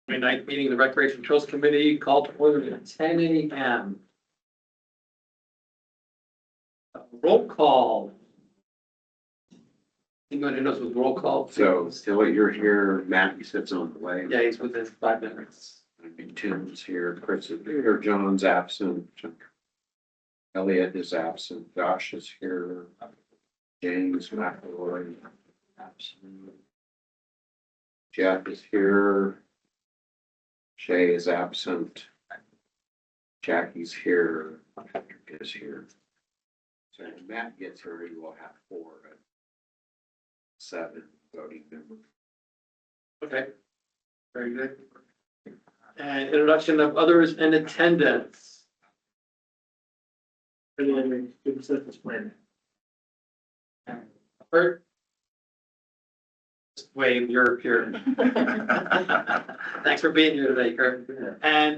29th meeting of the Recreation Trails Committee called to order at 10 a.m. Roll call. Anybody knows what roll call? So still you're here, Matt, you said's on the way. Yeah, he's within 5 minutes. I mean, Tim's here, Chris is here, John's absent. Elliot is absent, Josh is here, James McElroy absent. Jeff is here. Shay is absent. Jackie's here, Patrick is here. So when Matt gets here, we will have 4 and 7 voting members. Okay. Very good. And introduction of others in attendance. Good business plan. Kurt? Just wave, you're here. Thanks for being here today, Kurt. And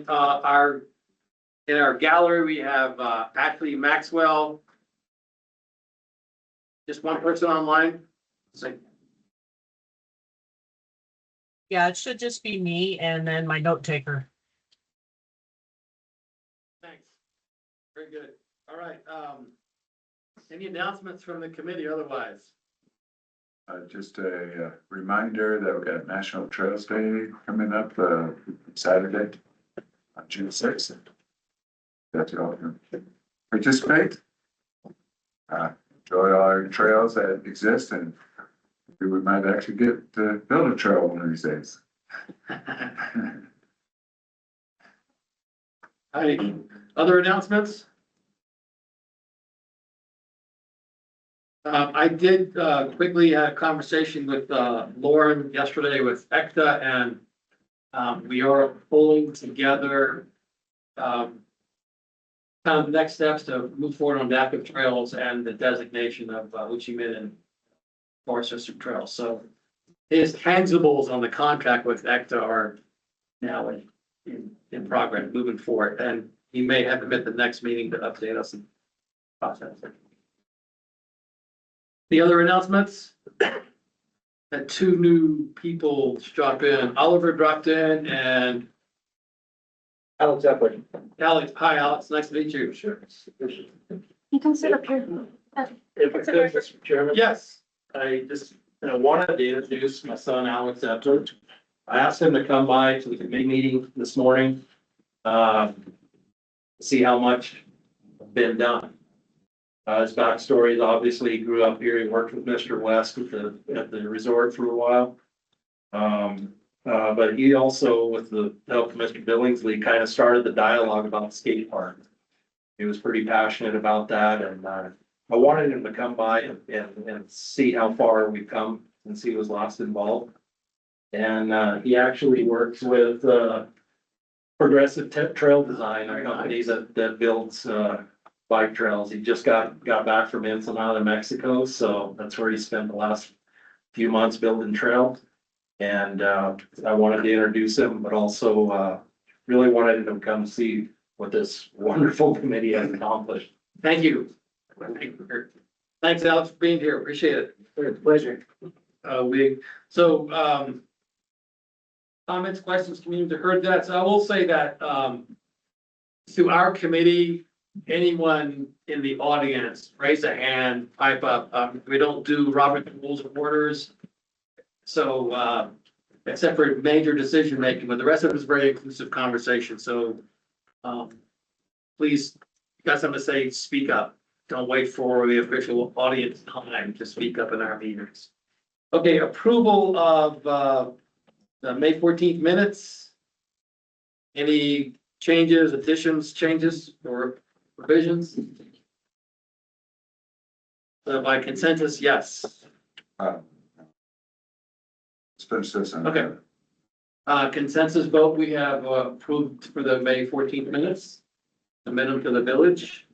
in our gallery, we have Ashley Maxwell. Just one person online? Yeah, it should just be me and then my note taker. Thanks. Very good. All right. Any announcements from the committee otherwise? Just a reminder that we got National Trails Day coming up Saturday on June 6th. That you all can participate. Enjoy all our trails that exist, and we might actually get to build a trail one of these days. Any other announcements? I did quickly have a conversation with Lauren yesterday with ECTA, and we are pulling together kind of the next steps to move forward on adaptive trails and the designation of Uchimid and Forest System Trails. So his tangibles on the contract with ECTA are now in progress, moving forward, and he may have them at the next meeting to update us and process it. The other announcements? Had 2 new people drop in. Oliver dropped in and Alex Epling. Alex. Hi, Alex. Nice to meet you. Sure. You can sit up here. If I could, Mr. Chairman, Yes. I just wanted to introduce my son, Alex Epling. I asked him to come by to the committee meeting this morning. See how much been done. His backstory is obviously he grew up here. He worked with Mr. West at the resort for a while. But he also, with the help of Mr. Billingsley, kind of started the dialogue about the skate park. He was pretty passionate about that, and I wanted him to come by and see how far we've come since he was last involved. And he actually works with Progressive Trail Design, a company that builds bike trails. He just got back from Ensenada, Mexico, so that's where he spent the last few months building trails. And I wanted to introduce him, but also really wanted him to come see what this wonderful committee has accomplished. Thank you. Thanks, Alex, for being here. Appreciate it. It's a pleasure. Comments, questions, community heard that. So I will say that to our committee, anyone in the audience, raise a hand, pipe up. We don't do Robert Rules of Orders. So except for major decision making, but the rest of it is very inclusive conversation. So please, you got something to say, speak up. Don't wait for the official audience time to speak up in our meetings. Okay, approval of the May 14th minutes. Any changes, additions, changes, or revisions? So by consensus, yes. Let's finish this. Okay. Consensus vote, we have approved for the May 14th minutes. Amendment to the village.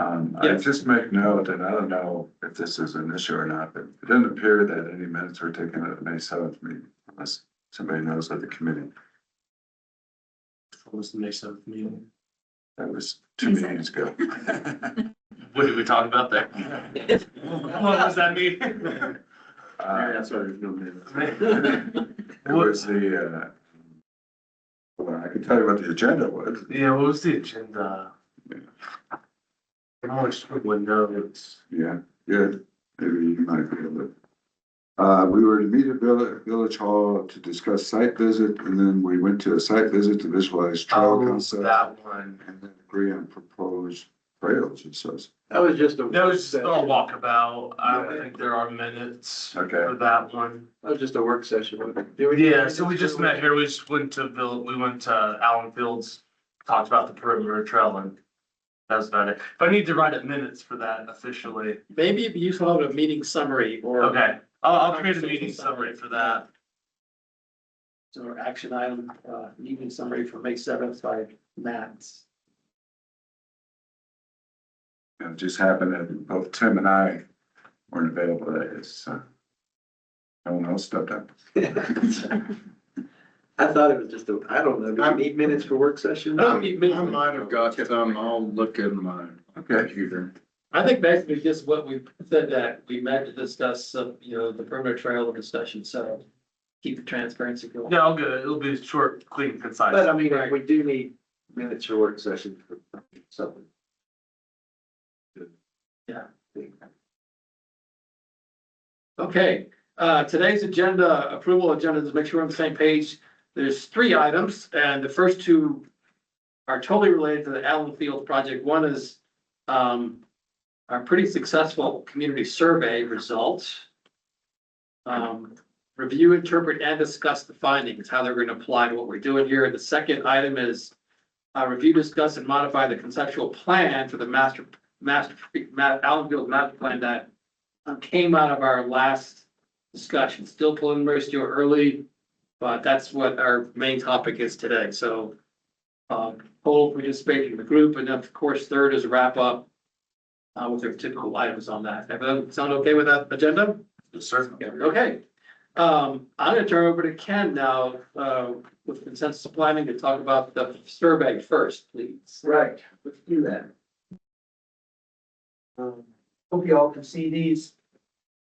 I Yes. just make note, and I don't know if this is an issue or not, but it doesn't appear that any minutes were taken at the May 7th meeting, unless somebody knows of the committee. What was the May 7th meeting? That was 2 meetings ago. What did we talk about there? What does that mean? That's why there's no minutes. It was the can tell you what the agenda was. Yeah, what was the agenda? I'm always with notes. Yeah, good. Maybe you might be able to. We were to meet at Village Hall to discuss site visit, and then we went to a site visit to visualize trail Oh, concept that one. and then agree on proposed trails, it says. That was just a. That was just a walkabout. I Yeah. don't think there are minutes Okay. for that one. That was just a work session. Yeah, so we just met here. We just went to we went to Allen Fields, talked about the perimeter trail, and that's about it. If I need to write up minutes for that officially. Maybe it'd be useful to have a meeting summary or. Okay, I'll create a meeting summary for that. Or action item, meeting summary for May 7th by Matt. It just happened that both Tim and I weren't available that day, so. No one else stepped up. I thought it was just a, I don't know, do we need minutes for work session? I might have got some, I'll look at my computer. think basically just what we said, that we met to discuss, the perimeter trail discussion, so keep the transparency going. Yeah, I'll get it. It'll be short, clean, concise. But I mean, if we do need minutes for work session for something. Okay, today's agenda, approval agenda, to make sure we're on the same page. There's 3 items, and the first 2 are totally related to the Allen Field project. One is our pretty successful community survey results. Review, interpret, and discuss the findings, how they're going to apply to what we're doing here. The second item is review, discuss, and modify the conceptual plan for the Allen Field master plan that came out of our last discussion. Still preliminary, still early, but that's what our main topic is today. So total participation in the group, and of course, third is a wrap up with their typical items on that. Everyone sound okay with that agenda? Certainly. Okay. I'm gonna turn over to Ken now with consensus planning to talk about the survey first, please. Right, let's do that. Hope you all can see these.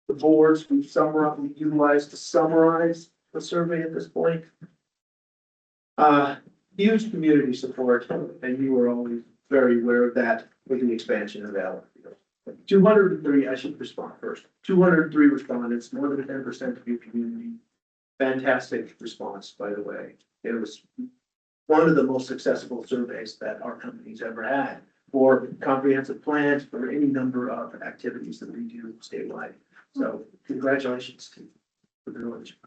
The boards we utilized to summarize the survey at this point. Huge community support, and you were always very aware of that with the expansion of Allen Field. 203, I should respond first. 203 respondents, more than 10% of your community. Fantastic response, by the way. It was one of the most successful surveys that our company's ever had for comprehensive plans for any number of activities that we do statewide. So congratulations to the village.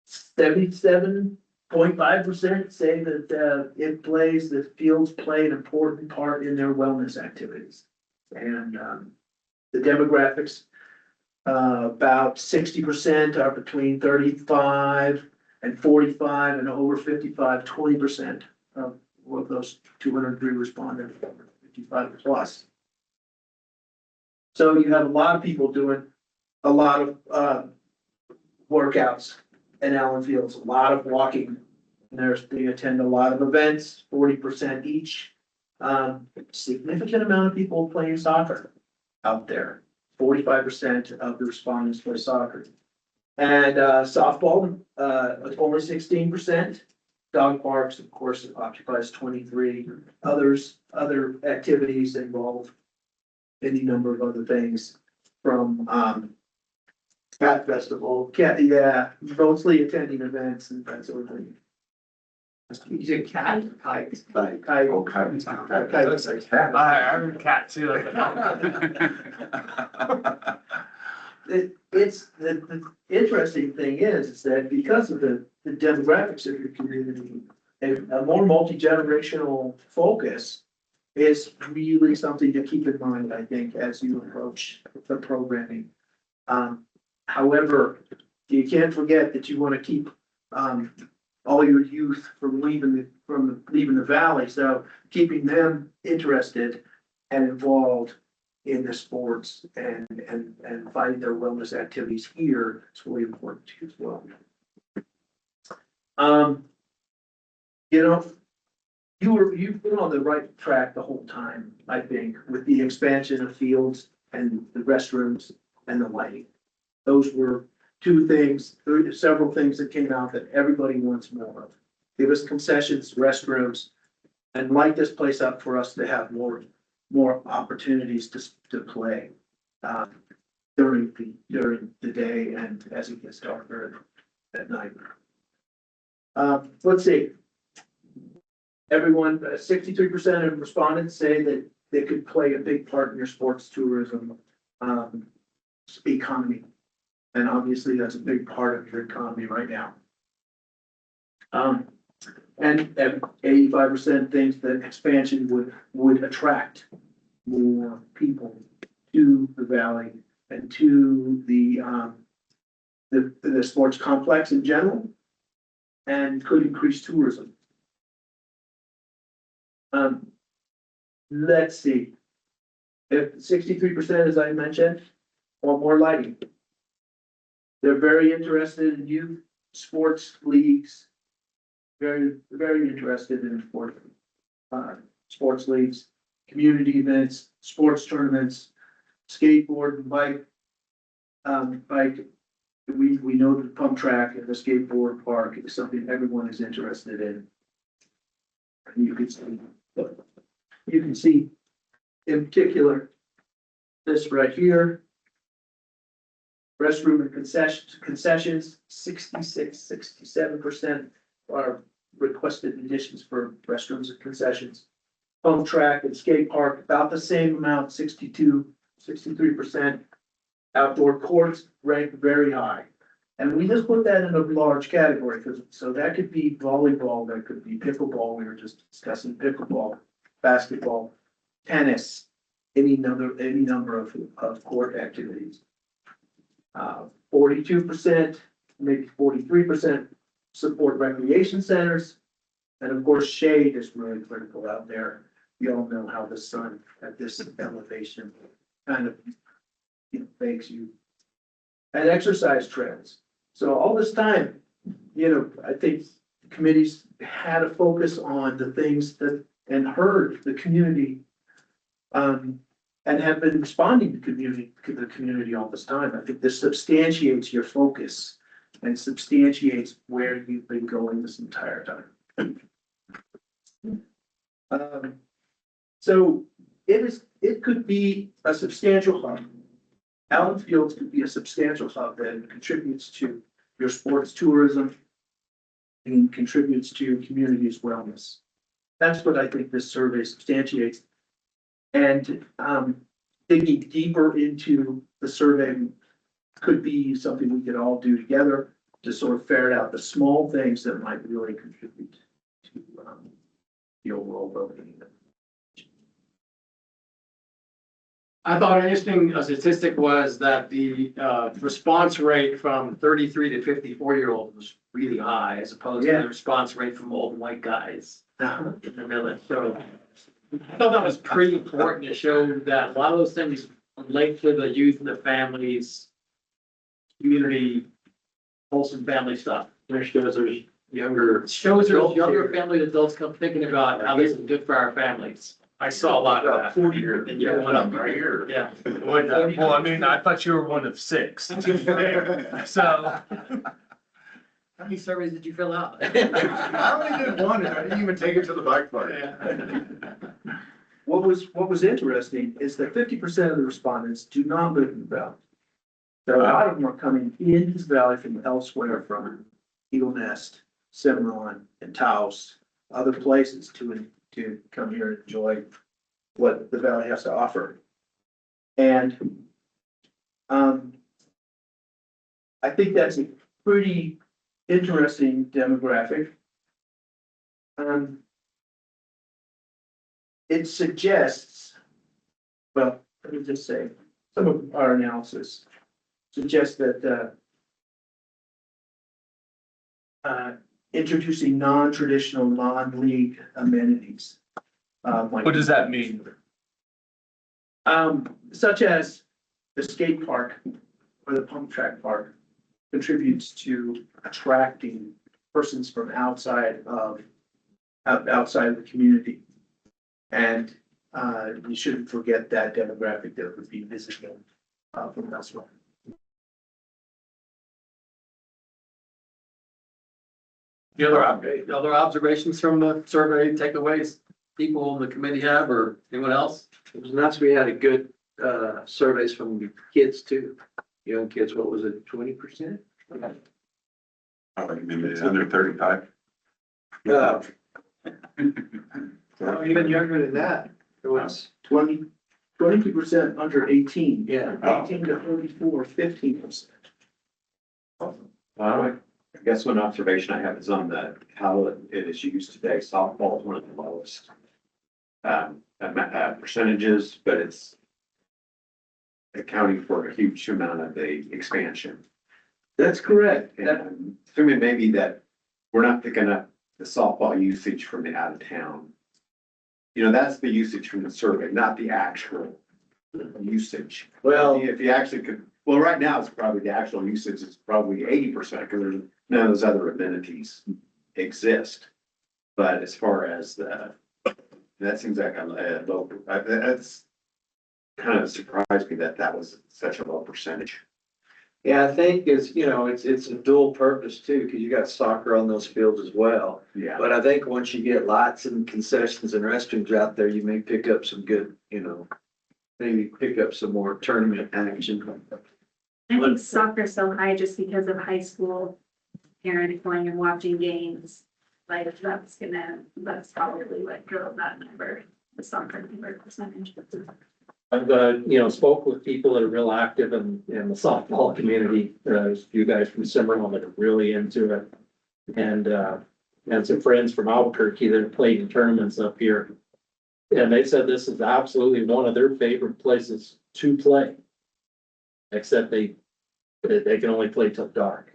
77.5% say that the fields play an important part in their wellness activities. And the demographics, about 60% are between 35 and 45, and over 55, 20% of those 203 respondents, 55 plus. So you have a lot of people doing a lot of workouts in Allen Fields, a lot of walking. And they attend a lot of events, 40% each. Significant amount of people playing soccer out there. 45% of the respondents play soccer. And softball, only 16%. Dog parks, of course, occupies 23. Other activities involve any number of other things from cat festival, mostly attending events and that sort of thing. You said cat? Kite. Oh, Kyle's not. That's a cat. I heard cat too. It's the interesting thing is that because of the demographics of your community, a more multi-generational focus is really something to keep in mind, I think, as you approach the programming. However, you can't forget that you want to keep all your youth from leaving the valley, so keeping them interested and involved in the sports and finding their wellness activities here is really important to you as well. You've been on the right track the whole time, I think, with the expansion of fields and the restrooms and the lighting. Those were several things that came out that everybody wants more of. Give us concessions, restrooms, and light this place up for us to have more opportunities to play. During the day and as it gets darker at night. Let's see. Everyone, 63% of respondents say that they could play a big part in your sports tourism, economy. And obviously, that's a big part of your economy right now. And 85% thinks that expansion would attract more people to the valley and to the sports complex in general, and could increase tourism. Let's see. If 63%, as I mentioned, want more lighting. They're very interested in youth sports leagues. Very, very interested in sports leagues, community events, sports tournaments, skateboard and bike. We know the pump track and the skateboard park is something everyone is interested in. And you can see in particular this right here. Restroom and concessions, 67% are requested additions for restrooms and concessions. Pump track and skate park, about the same amount, 63%. Outdoor courts ranked very high. And we just put that in a large category, because so that could be volleyball, that could be pickleball, we were just discussing pickleball, basketball, tennis, any number of court activities. 42%, maybe 43% support recreation centers. And of course, shade is really critical out there. You all know how the sun at this elevation kind of, makes you. And exercise trails. So all this time, I think committees had a focus on the things that, and heard the community, and have been responding to the community all this time. I think this substantiates your focus and substantiates where you've been going this entire time. So it could be a substantial hub. Allen Fields could be a substantial hub that contributes to your sports tourism and contributes to your community's wellness. That's what I think this survey substantiates. And digging deeper into the survey could be something we could all do together to sort of ferret out the small things that might really contribute to the overall well-being. I thought an interesting statistic was that the response rate from 33 to 54-year-old was really high, as opposed to the response rate from old white guys in the village. So I thought that was pretty important to show that a lot of those things relate to the youth and the families, community, wholesome family stuff. There shows there's younger. It shows there's younger family adults come thinking about how this is good for our families. I saw a lot of that. 40 years. And you're one of them. Right here. Yeah. Well, I mean, I thought you were one of 6. So, How many surveys did you fill out? I only did one, and I didn't even take it to the bike park. What was interesting is that 50% of the respondents do not live in the valley. So a lot of them are coming into the valley from elsewhere, from Eagle Nest, Cimarron, and Taos, other places to come here and enjoy what the valley has to offer. And I think that's a pretty interesting demographic. It suggests, well, let me just say, some of our analysis suggests that introducing non-traditional, non-league amenities. what does that mean? Such as the skate park or the pump track park contributes to attracting persons from outside of the community. And you shouldn't forget that demographic that would be visiting from elsewhere. The other observations from the survey, takeaways, people in the committee have, or anyone else? It was nice, we had a good, surveys from the kids too. Young kids, what was it, 20%? Oh, maybe under 35. Uh, even younger than that, it was, 22% under 18. yeah. 18 to 34, 15%. I guess one observation I have is on the, how it is used today, softball is one of the lowest percentages, but it's accounting for a huge amount of the expansion. That's correct. And assuming maybe that we're not picking up the softball usage from the out of town. You know, that's the usage from the survey, not the actual usage. Well, If you actually could, well, right now it's probably the actual usage is probably 80% because there's none of those other amenities exist. But as far as that seems like a low, that's kind of surprised me that that was such a low percentage. Yeah, I think it's, you know, it's a dual purpose too, because you got soccer on those fields as well. Yeah. But I think once you get lights and concessions and restrooms out there, you may pick up some good, you know, maybe pick up some more tournament action. I think soccer's so high just because of high school parents going and watching games. Like that's probably what drove that number, the soccer number percentage. I've, spoke with people that are real active in the softball community. There's a few guys from Cimarron that are really into it. And some friends from Albuquerque that have played in tournaments up here. And they said this is absolutely one of their favorite places to play. Except they can only play till dark.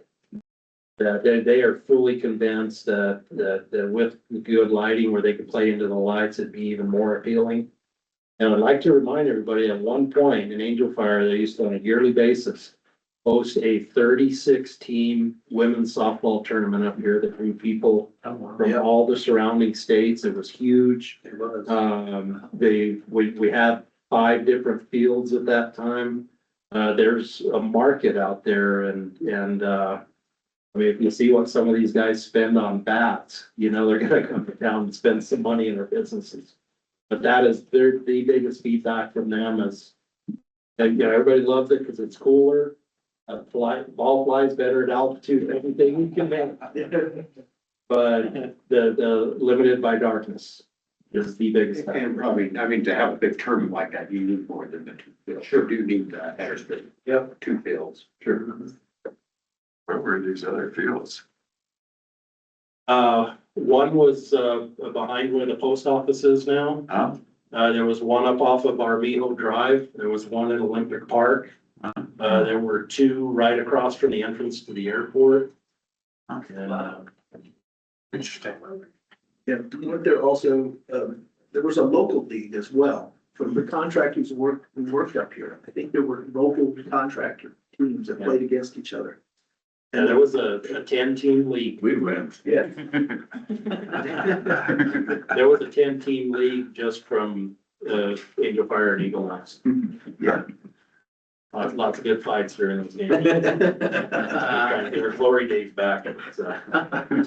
They are fully convinced that with good lighting where they can play into the lights, it'd be even more appealing. And I'd like to remind everybody, at one point in Angel Fire, they used to on a yearly basis host a 36-team women's softball tournament up here that drew people from all the surrounding states. It was huge. It was. We had 5 different fields at that time. There's a market out there and I mean, if you see what some of these guys spend on bats, you know, they're gonna come down and spend some money in their businesses. But that is the biggest feedback from them is, and, you know, everybody loves it because it's cooler. Ball flies better at altitude, everything you can make. But the limited by darkness is the biggest And factor. probably, I mean, to have a big tournament like that, you need more than the 2 fields. Sure, do need that extra. Yep. 2 fields. Sure. Where were these other fields? One was, behind where the post office is now. There was one up off of Armijo Drive. There was one at Olympic Park. There were 2 right across from the entrance to the airport. Okay. And, Interesting. Yeah, weren't there also, there was a local league as well, from the contractors who worked up here. I think there were local contractor teams that played against each other. yeah, there was a 10-team league. We went. Yeah. There was a 10-team league just from, Angel Fire and Eagle Nest. Yeah. Lots of good fights during those games. Trying to get our glory days back.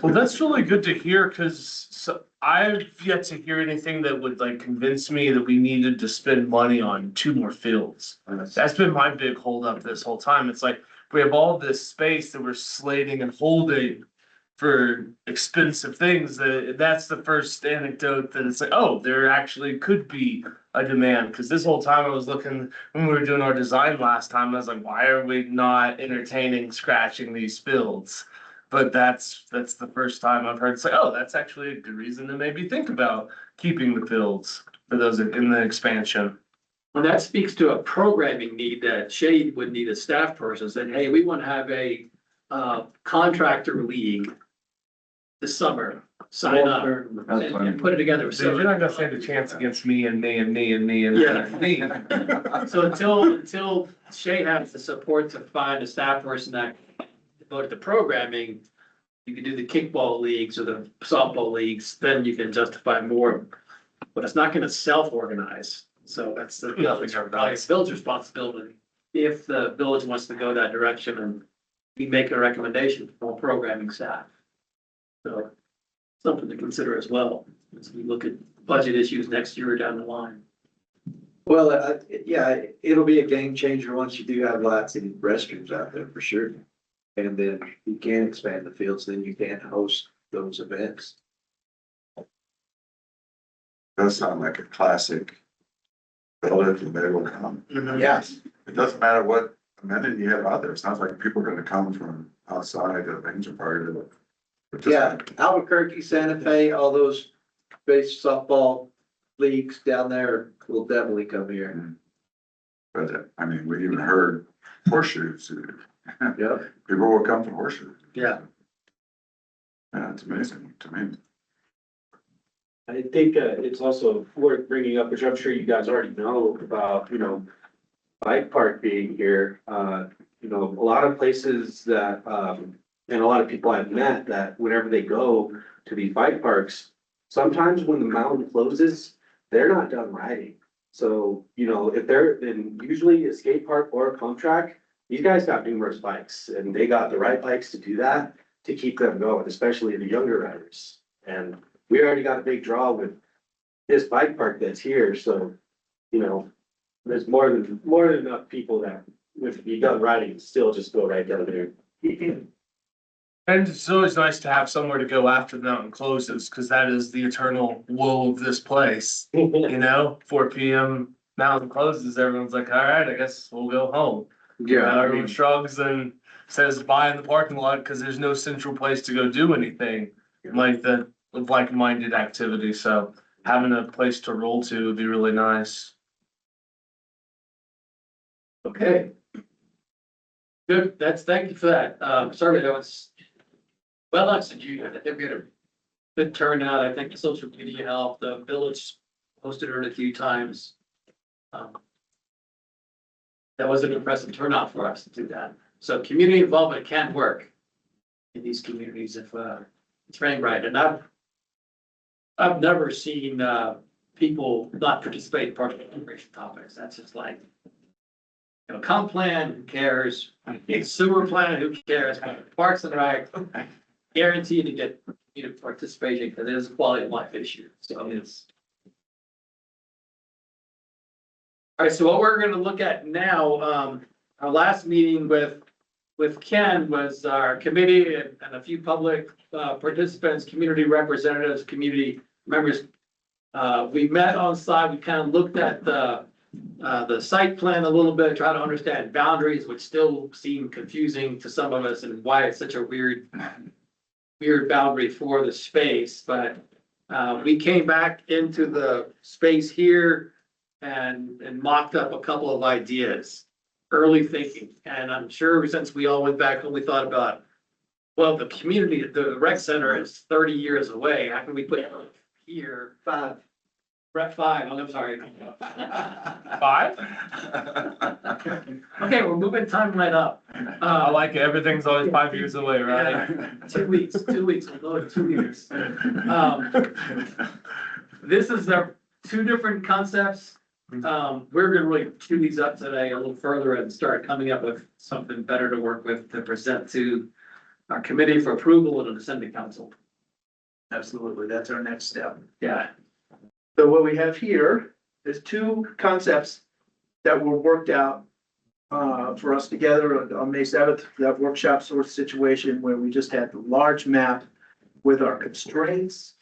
Well, that's really good to hear because I've yet to hear anything that would like convince me that we needed to spend money on 2 more fields. That's been my big holdup this whole time. It's like we have all this space that we're slating and holding for expensive things. That's the first anecdote that it's like, oh, there actually could be a demand. Because this whole time I was looking, when we were doing our design last time, I was like, why are we not entertaining scratching these fields? But that's the first time I've heard say, oh, that's actually a good reason to maybe think about keeping the fields for those in the expansion. And that speaks to a programming need that Shade would need a staff person, saying, hey, we want to have a contractor league this summer, sign up and put it together. So you're not gonna stand a chance against me and me and me and me and Yeah. me. So until Shay has the support to find a staff person that devoted to programming, you can do the kickball leagues or the softball leagues, then you can justify more. But it's not gonna self-organize. So that's the Nothing's ever done. village responsibility. If the village wants to go that direction and we make a recommendation for programming staff. So something to consider as well, as we look at budget issues next year down the line. Well, yeah, it'll be a game changer once you do have lots of restrooms out there for sure. And then you can expand the fields, then you can host those events. Does sound like a classic village and they will come. Yes. It doesn't matter what amenity you have out there. It sounds like people are gonna come from outside of Angel Park to. Yeah, Albuquerque, Santa Fe, all those base softball leagues down there will definitely come here. But I mean, we even heard horseshoes. Yep. People will come for horseshoes. Yeah. Yeah, it's amazing to me. I think it's also worth bringing up, which I'm sure you guys already know about, bike park being here. A lot of places that, and a lot of people I've met that whenever they go to these bike parks, sometimes when the mountain closes, they're not done riding. So, if they're in usually a skate park or a pump track, these guys got numerous bikes and they got the right bikes to do that, to keep them going, especially the younger riders. And we already got a big draw with this bike park that's here, so, there's more than enough people that would be done riding, still just go right down there. And it's always nice to have somewhere to go after the mountain closes, because that is the eternal woe of this place. 4 PM, mountain closes, everyone's like, all right, I guess we'll go home. Everyone shrugs and says bye in the parking lot, because there's no central place to go do anything like that, of like-minded activity, so having a place to roll to would be really nice. Okay. Good, thank you for that. Sorry, that was well executed. I think we had a good turnout. I think the social media helped. The village hosted it a few times. That was an impressive turnout for us to do that. So community involvement can work in these communities if it's ran right. And I've never seen people not participate in park integration topics. That's just like, comp plan, who cares? Sewer plan, who cares? Parks and Rec, guaranteed to get participation because it is a quality of life issue. So it's. All right, so what we're going to look at now, our last meeting with Ken was our committee and a few public participants, community representatives, community members. We met on site. We kind of looked at the site plan a little bit, try to understand boundaries, which still seem confusing to some of us, and why it's such a weird boundary for the space. But we came back into the space here and mocked up a couple of ideas, early thinking. And I'm sure since we all went back and we thought about, well, the community, the rec center is 30 years away. How can we put it here? 5. Rec 5, I'm sorry. 5? Okay, we're moving timeline up. I like it, everything's always 5 years away, right? 2 weeks, we'll go in 2 years. This is our 2 different concepts. We're gonna really chew these up today a little further and start coming up with something better to work with to present to our committee for approval and the Senate Council. Absolutely, that's our next step. Yeah. So what we have here is 2 concepts that were worked out for us together on May 7th, that workshop sort of situation where we just had the large map with our constraints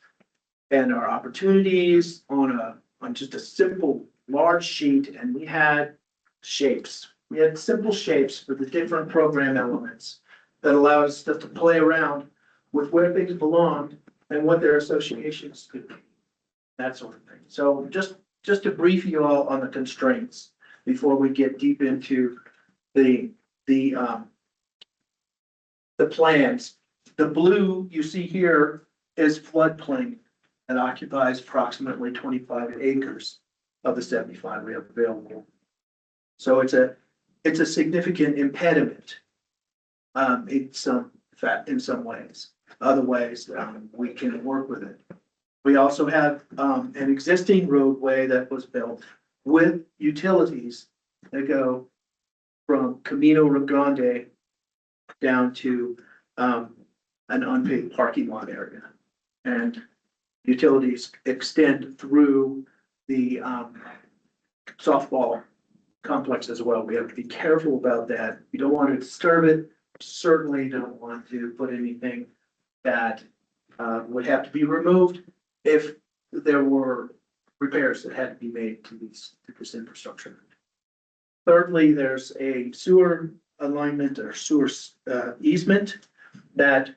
and our opportunities on just a simple large sheet, and we had shapes. We had simple shapes for the different program elements that allowed us just to play around with where things belonged and what their associations could be. That sort of thing. So just to brief you all on the constraints before we get deep into the plans. The blue you see here is floodplain and occupies approximately 25 acres of the 75 we have available. So it's a significant impediment in some ways. Other ways, we can work with it. We also have an existing roadway that was built with utilities that go from Camino Grande down to an unpaid parking lot area. And utilities extend through the softball complex as well. We have to be careful about that. We don't want to disturb it. Certainly don't want to put anything that would have to be removed if there were repairs that had to be made to this infrastructure. Thirdly, there's a sewer alignment or sewer easement that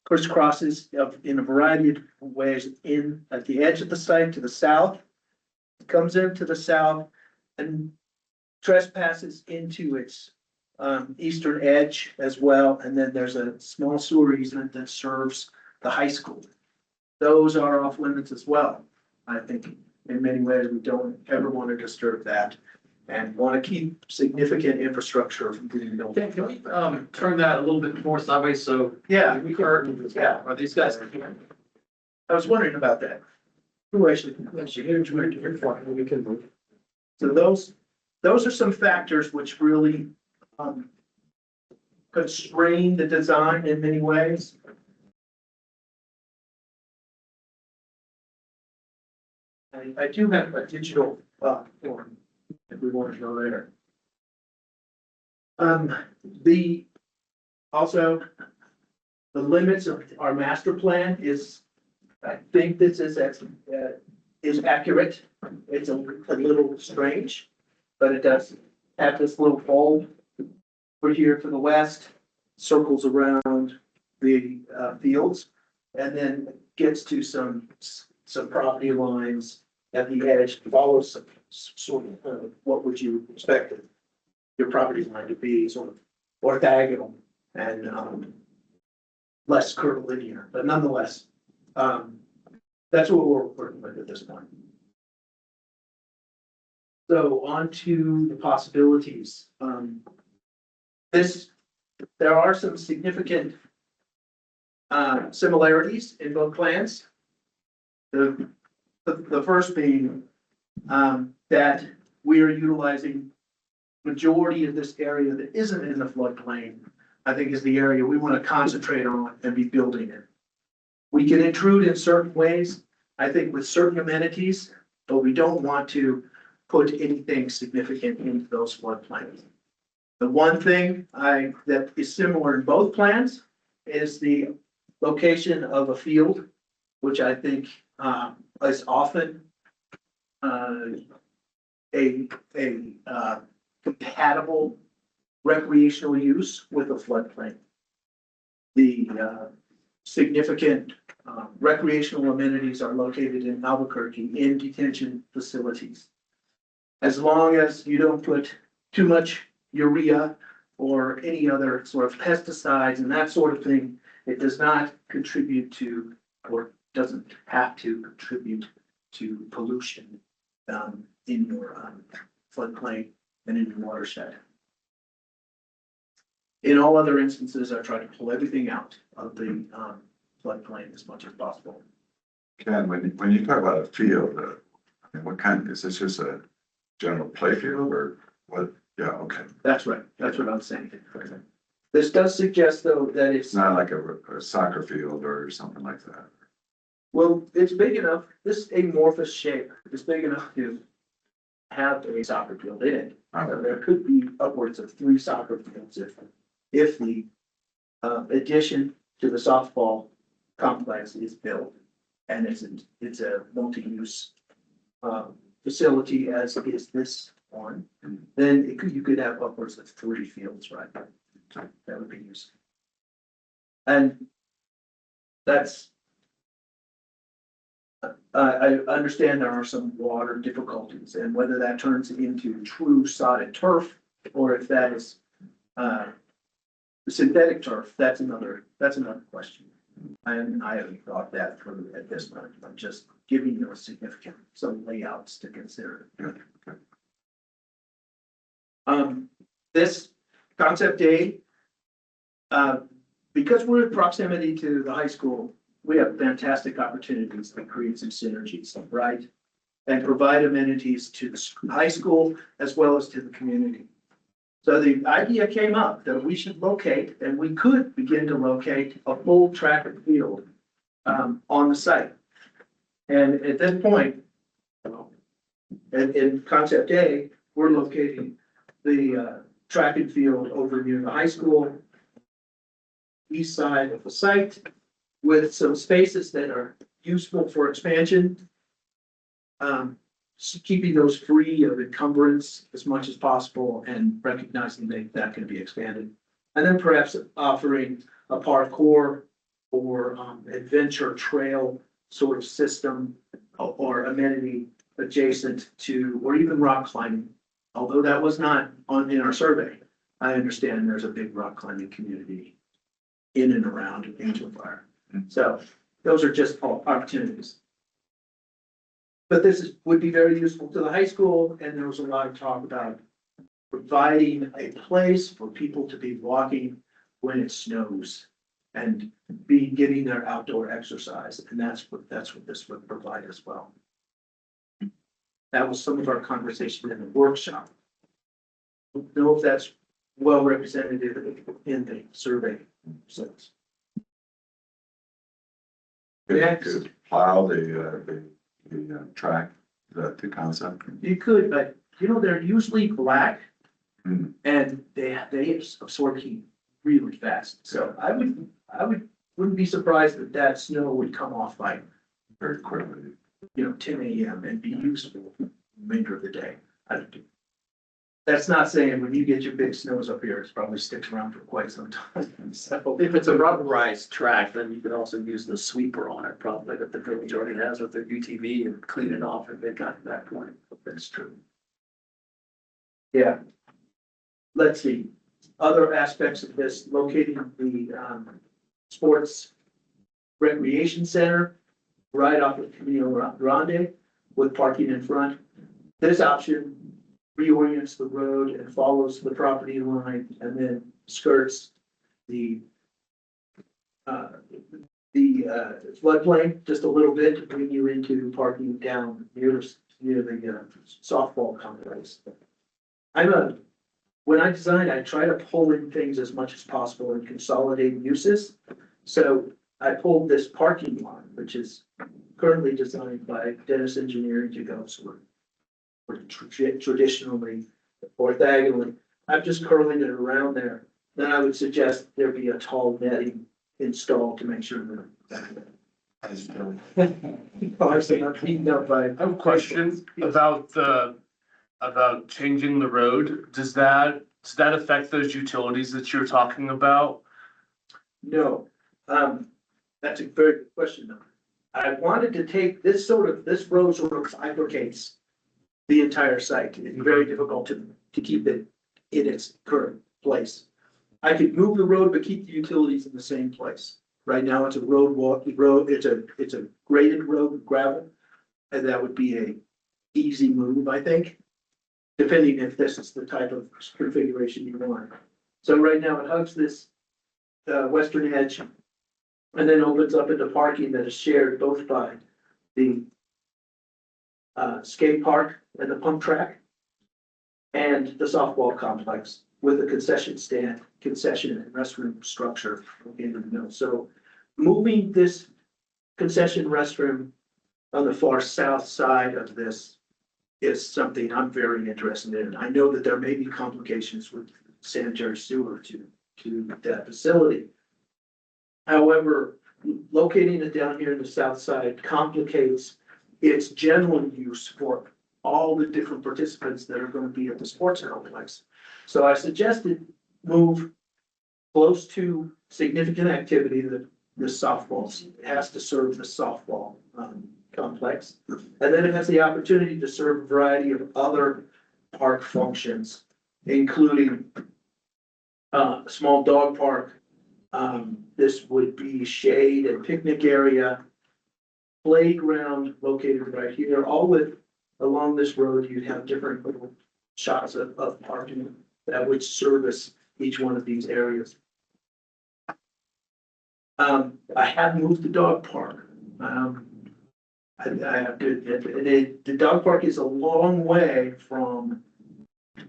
crisscrosses in a variety of ways in at the edge of the site to the south, comes into the south and trespasses into its eastern edge as well. And then there's a small sewer easement that serves the high school. Those are off limits as well. I think in many ways, we don't ever want to disturb that and want to keep significant infrastructure from being built. Can we, turn that a little bit more sideways, so Yeah, we can, Yeah. are these guys? I was wondering about that. Who actually? We can move. So those are some factors which really constrain the design in many ways. I do have a digital form if we want to go there. Also, the limits of our master plan is, I think this is accurate. It's a little strange, but it does have this little bulb over here to the west, circles around the fields, and then gets to some property lines at the edge, follows sort of what would you expect your property line to be, sort of orthogonal and less curvilinear, but nonetheless, that's what we're working with at this point. So on to the possibilities. There are some significant similarities in both plans. The first being that we are utilizing majority of this area that isn't in the floodplain, I think is the area we want to concentrate on and be building in. We can intrude in certain ways, I think with certain amenities, but we don't want to put anything significant into those floodplains. The one thing that is similar in both plans is the location of a field, which I think is often a compatible recreational use with a floodplain. The significant recreational amenities are located in Albuquerque in detention facilities. As long as you don't put too much urea or any other sort of pesticides and that sort of thing, it does not contribute to, or doesn't have to contribute to pollution in your floodplain and in your watershed. In all other instances, I try to pull everything out of the floodplain as much as possible. Ken, when you talk about a field, I mean, what kind, is this just a general play field or what? Yeah, okay. That's right. That's what I'm saying. This does suggest, though, that It's not like a soccer field or something like that. well, it's big enough, this amorphous shape is big enough to have a soccer field in it. There could be upwards of 3 soccer fields if the addition to the softball complex is built. And it's a multi-use facility as is this one, then you could have upwards of 3 fields, right? That would be useful. And that's, I understand there are some water difficulties, and whether that turns into true sodded turf or if that is synthetic turf, that's another question. And I haven't thought that through at this point. I'm just giving you some layouts to consider. This concept A, because we're in proximity to the high school, we have fantastic opportunities to create some synergies, right? And provide amenities to the high school as well as to the community. So the idea came up that we should locate, and we could begin to locate a full track and field on the site. And at this point, in concept A, we're locating the track and field over near the high school, east side of the site, with some spaces that are useful for expansion. Keeping those free of encumbrance as much as possible and recognizing that can be expanded. And then perhaps offering a parkour or adventure trail sort of system or amenity adjacent to, or even rock climbing. Although that was not in our survey, I understand there's a big rock climbing community in and around Angel Fire. So those are just all opportunities. But would be very useful to the high school, and there was a lot of talk about providing a place for people to be walking when it snows and getting their outdoor exercise, and that's what this would provide as well. That was some of our conversation in the workshop. Don't know if that's well represented in the survey. To plow the track, the concept. You could, but they're usually black Hmm. and they absorb heat really fast. So I wouldn't be surprised that snow would come off by, Very quickly. 10 a.m. and be useful the remainder of the day. That's not saying when you get your big snows up here, it probably sticks around for quite some time. So If it's a rubberized track, then you could also use the sweeper on it, probably that the village already has with their UTV and clean it off if they got to that point. that's true. Yeah. Let's see, other aspects of this, locating the sports recreation center right off of Camino Grande with parking in front. This option reorients the road and follows the property line and then skirts the floodplain just a little bit to bring you into parking down near the softball complex. When I design, I try to pull in things as much as possible and consolidate uses. So I pulled this parking lot, which is currently designed by Dennis Engineering to go sort of traditionally orthogonally. I'm just curling it around there. Then I would suggest there be a tall netting installed to make sure that. Cars are not beaten up by. I have a question about changing the road. Does that affect those utilities that you're talking about? No, that's a very good question though. I wanted to take this road sort of bifurcates the entire site. It's very difficult to keep it in its current place. I could move the road, but keep the utilities in the same place. Right now, it's a road, it's a graded road with gravel, and that would be a easy move, I think, depending if this is the type of configuration you want. So right now, it hugs this western edge and then opens up into parking that is shared both by the skate park and the pump track and the softball complex with a concession and restroom structure in the middle. So moving this concession restroom on the far south side of this is something I'm very interested in. I know that there may be complications with sanitary sewer to that facility. However, locating it down here in the south side complicates its general use for all the different participants that are going to be at the sports complex. So I suggested move close to significant activity that the softball has to serve the softball complex. And then it has the opportunity to serve a variety of other park functions, including a small dog park. This would be shade and picnic area, playground located right here, along this road, you'd have different little shots of parking that would service each one of these areas. I have moved the dog park. I have to admit, the dog park is a long way from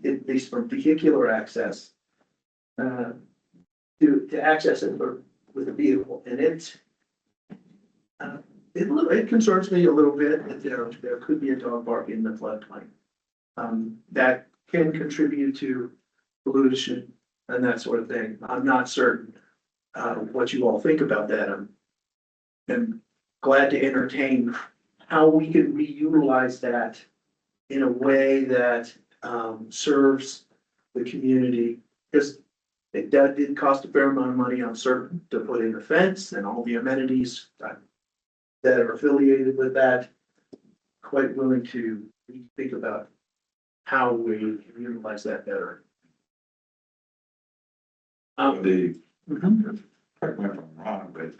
at least for vehicular access, to access it with a vehicle, and it concerns me a little bit that there could be a dog park in the floodplain. That can contribute to pollution and that sort of thing. I'm not certain, what you all think about that. I'm glad to entertain how we can reutilize that in a way that, serves the community. Because that did cost a fair amount of money, I'm certain, to put in a fence and all the amenities that are affiliated with that. Quite willing to think about how we can utilize that better. The, correct me if I'm wrong, but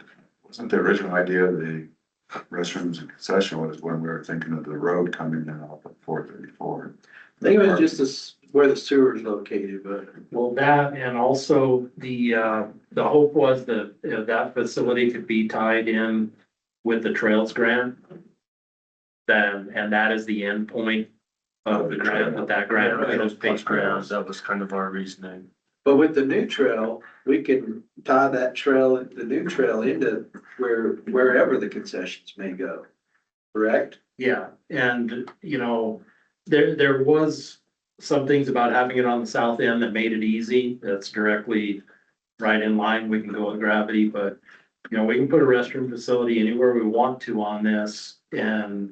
wasn't the original idea of the restrooms and concession was when we were thinking of the road coming in off of 434? I think it was just this, where the sewer is located, but Well, that and also the hope was that, that facility could be tied in with the Trails grant. Then, and that is the end point of the grant, with that grant, Yeah, those base grants. That was kind of our reasoning. But with the new trail, we can tie that trail, the new trail into wherever the concessions may go, correct? Yeah, and there was some things about having it on the south end that made it easy. That's directly right in line. We can go with gravity, but we can put a restroom facility anywhere we want to on this and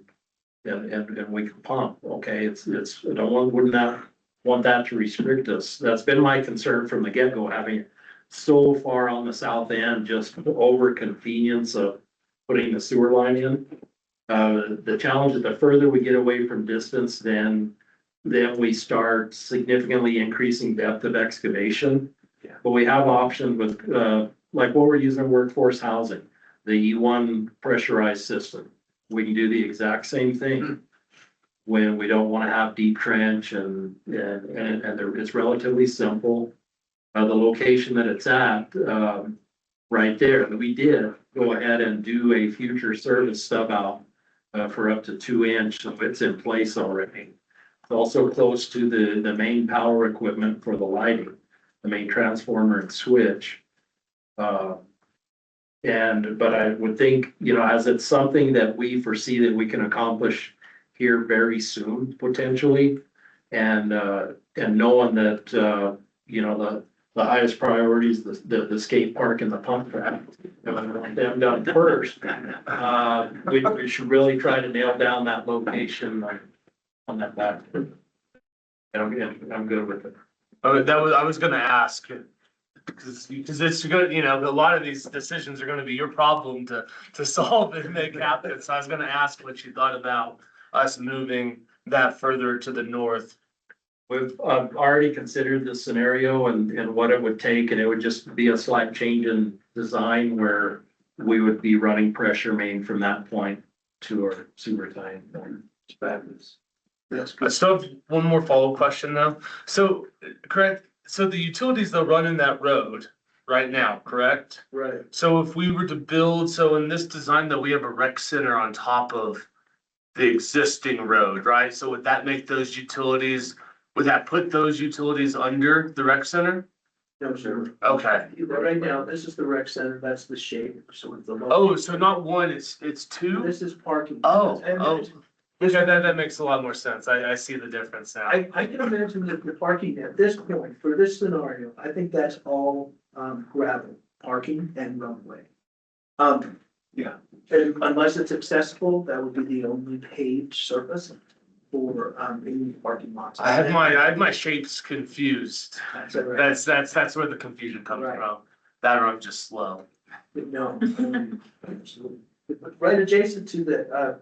we can pump. Okay, wouldn't want that to restrict us. That's been my concern from the get-go, having it so far on the south end, just over convenience of putting the sewer line in. The challenge is the further we get away from distance, then we start significantly increasing depth of excavation. Yeah. But we have options with, like what we're using in workforce housing, the E1 pressurized system. We can do the exact same thing when we don't want to have deep trench and it's relatively simple. The location that it's at, right there, we did go ahead and do a future service stub out for up to 2 inch, so it's in place already. It's also close to the main power equipment for the lighting, the main transformer and switch. But I would think, as it's something that we foresee that we can accomplish here very soon, potentially, and knowing that, the highest priority is the skate park and the pump track. And I want them done first. We should really try to nail down that location on that back. And I'm good with it. Oh, I was gonna ask, because it's gonna, a lot of these decisions are gonna be your problem to solve and make happen. So I was gonna ask what you thought about us moving that further to the north. We've already considered this scenario and what it would take, and it would just be a slight change in design where we would be running pressure main from that point to our sewer tie. It's fabulous. That's I good. still have one more follow-up question though. So, correct, so the utilities they'll run in that road right now, correct? Right. So if we were to build, so in this design that we have a rec center on top of the existing road, right? So would that make those utilities, would that put those utilities under the rec center? No, sir. Okay. Right now, this is the rec center, that's the shape, so it's the. Oh, so not one, it's two? This is parking. Oh, And oh. Okay, that makes a lot more sense. I see the difference now. I can imagine that the parking at this point, for this scenario, I think that's all gravel, parking and runway. Yeah, and unless it's accessible, that would be the only paved surface for any parking lots. I had my shapes confused. That's all right. That's where the confusion comes Right. from. That or I'm just slow. No. Right adjacent to the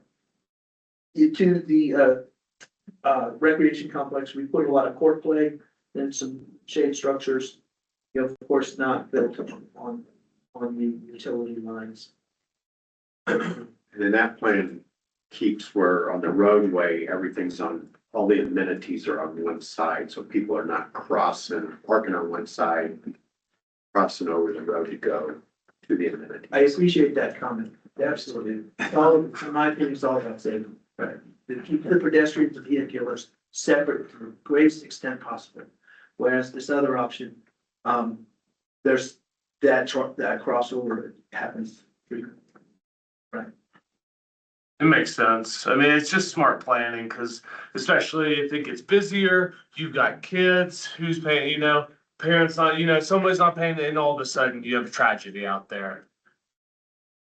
recreation complex, we put a lot of court play and some shade structures. Of course, not built on the utility lines. And then that plan keeps where on the roadway, everything's all the amenities are on one side, so people are not parking on one side, crossing over the road to go to the amenities. I appreciate that comment, absolutely. In my opinion, it's all about safety. Right. To keep the pedestrians and vehicles separate to the greatest extent possible. Whereas this other option, there's that crossover happens frequently. It makes sense. I mean, it's just smart planning, because especially if it gets busier, you've got kids, who's paying, parents not, somebody's not paying, and all of a sudden you have a tragedy out there.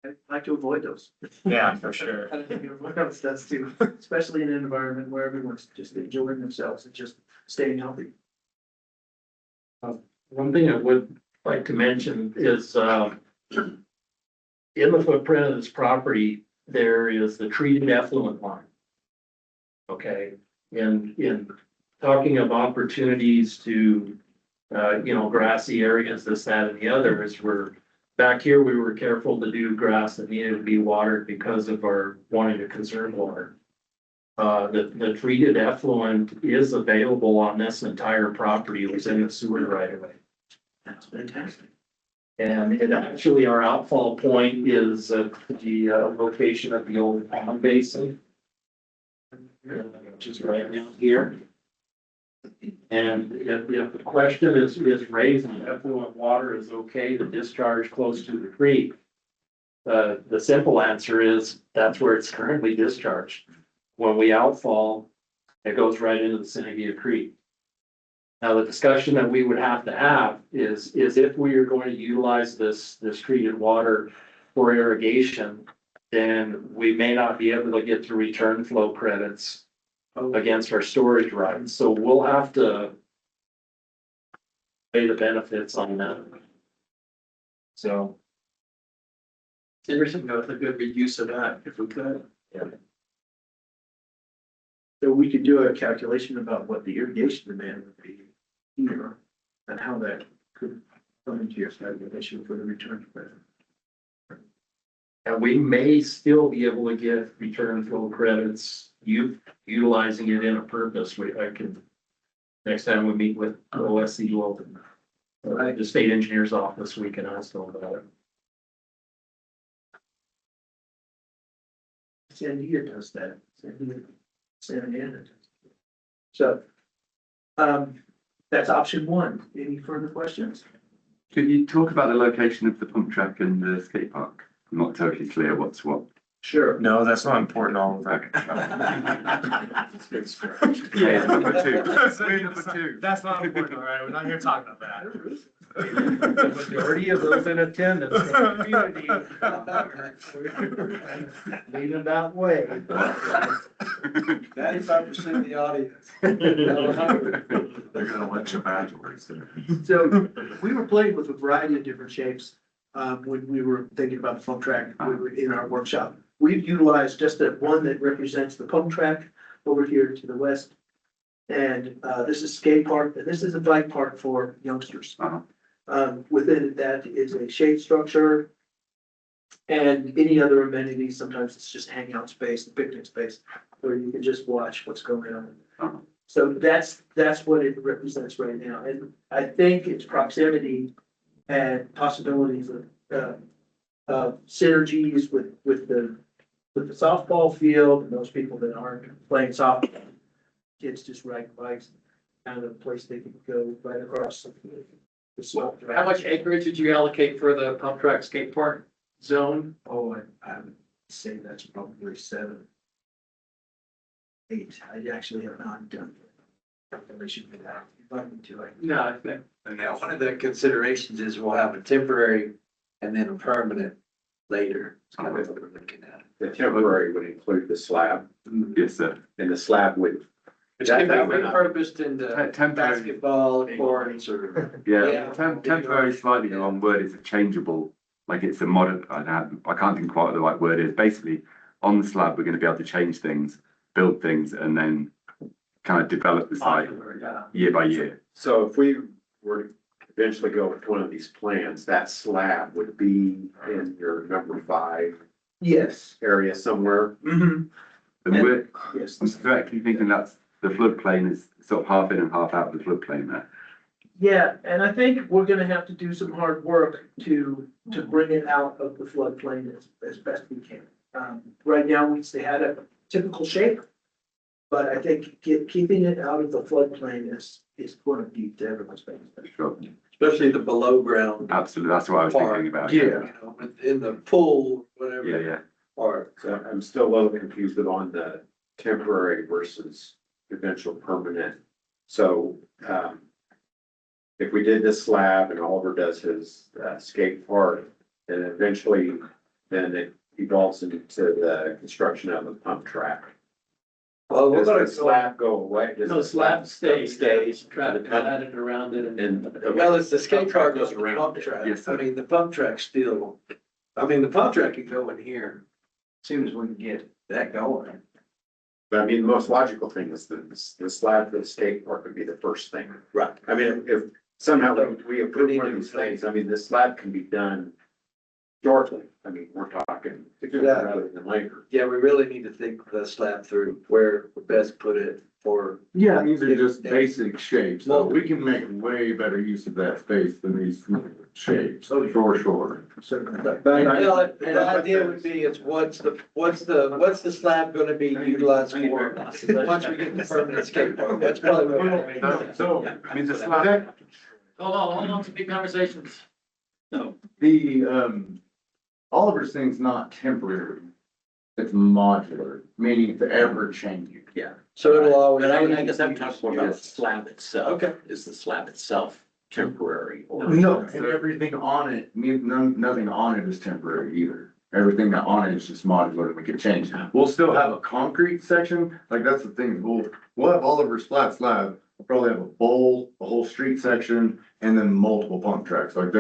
I like to avoid those. Yeah, for sure. I don't think everyone else does too, especially in an environment where everyone's just enjoying themselves and just staying healthy. One thing I would like to mention is, in the footprint of this property, there is the treated effluent line. Okay, in talking of opportunities to, grassy areas, this, that, and the other, is back here, we were careful to do grass that needed to be watered because of our wanting to conserve water. The treated effluent is available on this entire property within the sewer right away. That's fantastic. And it actually, our outfall point is at the location of the old pond basin, which is right down here. And if the question is raised and effluent water is okay to discharge close to the creek, the simple answer is that's where it's currently discharged. When we outfall, it goes right into the Synagia Creek. Now, the discussion that we would have to have is if we are going to utilize this treated water for irrigation, then we may not be able to get the return flow credits against our storage rights. So we'll have to pay the benefits on that. So. It's interesting, though, it's a good use of that, if we could. So we could do a calculation about what the irrigation demand would be here and how that could come into your calculation for the return credit. And we may still be able to get return flow credits, utilizing it in a purpose. Next time we meet with OSC, the state engineer's office, we can ask them about it. Sandia does that. Santa Ana does. So, that's option one. Any further questions? Could you talk about the location of the pump track and the skate park? I'm not totally clear what's what. Sure. No, that's not important, Oliver. Yeah, number two. We're number two. That's not important, all right? We're not here talking about that. The majority of those in attendance from the community. Leading that way. 95% of the audience. They're gonna want your badge words. So we were playing with a variety of different shapes, when we were thinking about the pump track, we were in our workshop. We've utilized just that one that represents the pump track over here to the west. And, this is skate park, and this is a bike park for youngsters. Within that is a shade structure and any other amenities. Sometimes it's just hangout space, picnic space, where you can just watch what's going on. So that's what it represents right now. And I think its proximity and possibilities of synergies with the softball field and those people that aren't playing softball. Kids just riding bikes, kind of a place they can go right across the slope. How much acreage did you allocate for the pump track skate park zone? Oh, I would say that's probably 7, 8. I actually have not done calculation for that. If I need to, No, I think. And now one of the considerations is we'll have a temporary and then a permanent later. It's kind of what we're looking at. The temporary would include the slab, Yes, sir. and the slab would. Which can be That would- repurposed into Temporary, basketball courts or. yeah, temporary is slightly the wrong word. It's a changeable, like it's a modern, I can't think quite what the right word is. Basically, on the slab, we're going to be able to change things, build things, and then kind of develop the site year by year. So if we were to eventually go with one of these plans, that slab would be in your number 5 yes. area somewhere. Mm-hmm. And we're Yes. correctly thinking that's the floodplain is sort of half in and half out of the floodplain there. Yeah, and I think we're gonna have to do some hard work to bring it out of the floodplain as best we can. Right now, they had a typical shape. But I think keeping it out of the floodplain is going to be to everyone's benefit. Sure. Especially the below ground. Absolutely, that's what I was thinking about. Yeah. You know, in the pool, whatever. Yeah, yeah. Or, So I'm still a little confused on the temporary versus eventual permanent. So, if we did this slab and Oliver does his skate park, and eventually then it evolves into the construction of a pump track. well, we're Does gonna the slab go away? Does No, the slab stays, stays? try to cut it around it and. Well, it's the skate park goes goes around around pump it. track. Yes, sir. I mean, the pump track still, the pump track can go in here. As soon as we can get that going. But I mean, the most logical thing is the slab for the skate park would be the first thing. Right. I mean, if somehow we approve one of these things, I mean, the slab can be done shortly. I mean, we're talking rather than later. Yeah, we really need to think the slab through where we best put it for. Yeah, these are just basic shapes, so we can make way better use of that space than these shapes, for sure. But The idea would be is what's the slab gonna be utilized for? Once we get the permanent skate park, that's probably what. So, I mean, the slab, Hold on, some big conversations. the, Oliver's thing's not temporary. It's modular, meaning it's ever changing. Yeah. So it'll always. But I guess I'm talking more about the slab itself. Okay. Is the slab itself temporary or? No, and everything on it, nothing on it is temporary either. Everything that on it is just modular and we can change. We'll still have a concrete section, like that's the thing, we'll have Oliver's flat slab. We'll probably have a bowl, a whole street section, and then multiple pump tracks. Like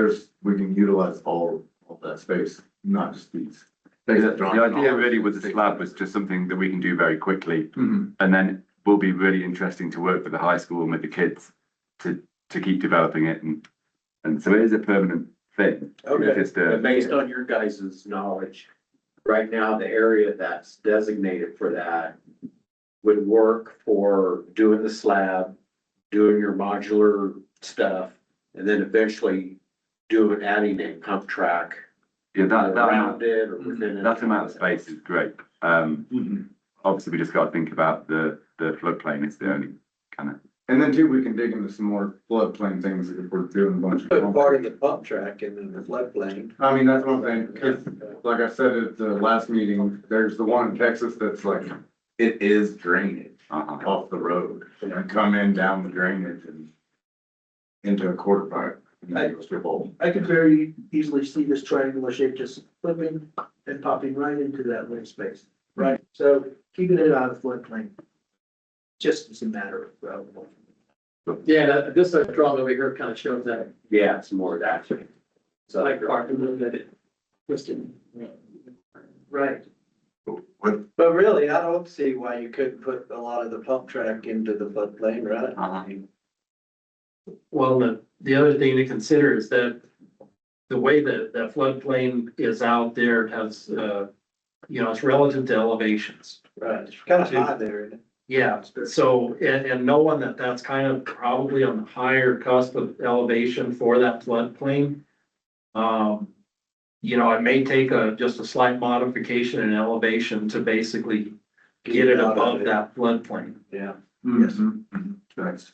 we can utilize all that space, not just these. the idea really with the slab was just something that we can do very quickly. Mhm. And then will be really interesting to work with the high school and with the kids to keep developing it. And so it is a permanent thing. Okay. It's just But based on your guys' knowledge, right now, the area that's designated for that would work for doing the slab, doing your modular stuff, and then eventually adding a pump track yeah, that around it or within it. that amount of space is great. Obviously, we just got to think about the floodplain is the only kind of. And then too, we can dig into some more floodplain things if we're doing a bunch Put of. part of the pump track in the floodplain. I mean, that's one thing, 'cause like I said at the last meeting, there's the one in Texas that's like, it is drainage off the road. And come in down the drainage and into a quarter pipe. And then it goes to a bowl. I could very easily see this triangular shape just flipping and popping right into that lake space. Right, so keeping it out of floodplain. Just as a matter of. Yeah, this drawing over here kind of shows that, Yeah, it's more of that. So like parking that it twisted. Right. What, But really, I don't see why you couldn't put a lot of the pump track into the floodplain, right? Well, the other thing to consider is that the way that the floodplain is out there has, it's relative to elevations. Right, it's kind of high there, isn't it? Yeah, so, and knowing that that's kind of probably on the higher cusp of elevation for that floodplain. It may take just a slight modification in elevation to basically get it above that floodplain. Yeah. that's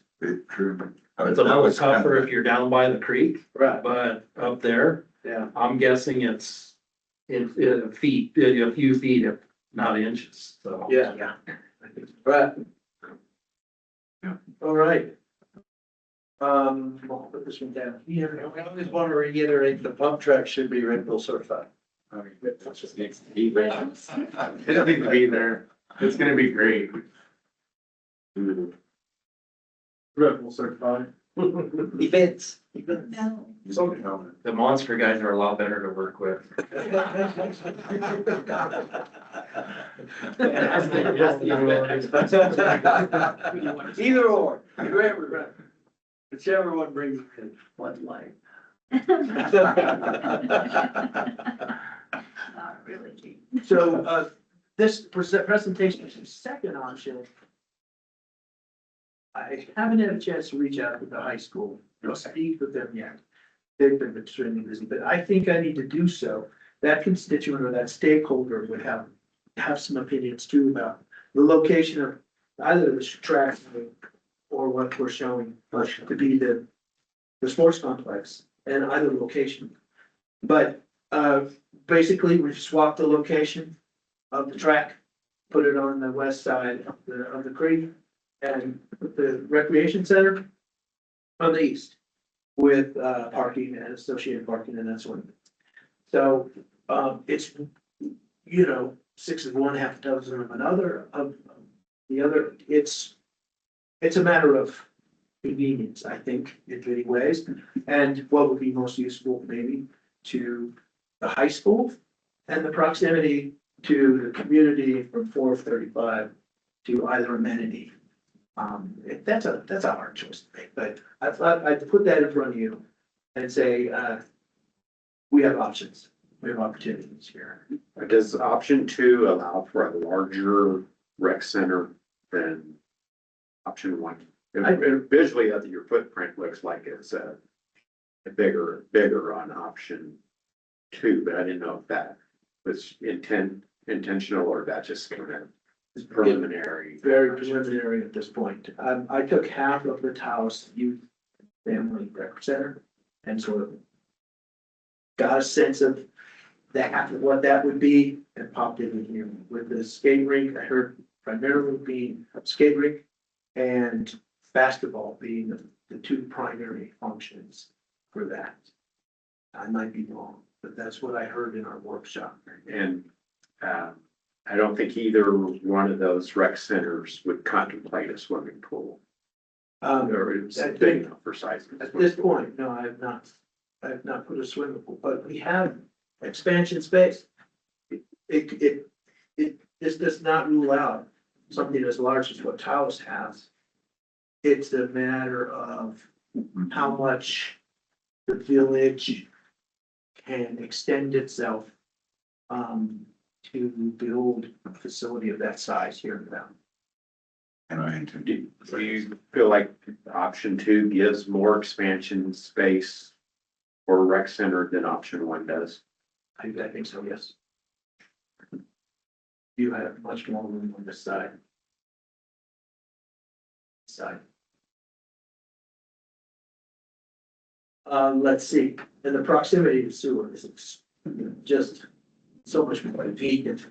true. It's a little tougher if you're down by the creek, Right, but up there, yeah. I'm guessing it's a few feet, if not inches, so. Yeah. Right. All right. I'll put this one down here. I always want to reiterate, the pump track should be Red Bull certified. It doesn't need to be there. It's gonna be great. Red Bull certified. Events. The monster guys are a lot better to work with. Either or, whoever, whichever one brings it in. One light. Not really. So, this presentation is the second option. I haven't had a chance to reach out to the high school, speak with them yet. They've been extremely busy, but I think I need to do so. That constituent or that stakeholder would have some opinions too about the location of either the track or what we're showing, to be the sports complex and either location. But, basically, we swapped the location of the track, put it on the west side of the creek, and put the recreation center on the east with, parking and associated parking and that sort of thing. So, it's, 6 of one, half a dozen of another, of the other, it's a matter of convenience, I think, in many ways. And what would be most useful maybe to the high school and the proximity to the community from 435 to either amenity. That's a hard choice to make, but I thought I'd put that in front of you and say, we have options, we have opportunities here. Does option 2 allow for a larger rec center than option 1? Visually, your footprint looks like it's a bigger on option 2, but I didn't know if that was intentional or that just kind of preliminary. Very preliminary at this point. I took half of the Taos Youth Family Rec Center and sort of got a sense of that, what that would be, and popped it in here with the skate rink. I heard primarily being skate rink and basketball being the two primary functions for that. I might be wrong, but that's what I heard in our workshop. And I don't think either one of those rec centers would contemplate a swimming pool. Or it's big enough for sizes. At this point, no, I have not put a swimming pool, but we have expansion space. This does not rule out something as large as what Taos has. It's a matter of how much the village can extend itself to build a facility of that size here in town. Do you feel like option 2 gives more expansion space for a rec center than option 1 does? I think so, yes. You have much more room on this side. Let's see, and the proximity to sewer is just so much more convenient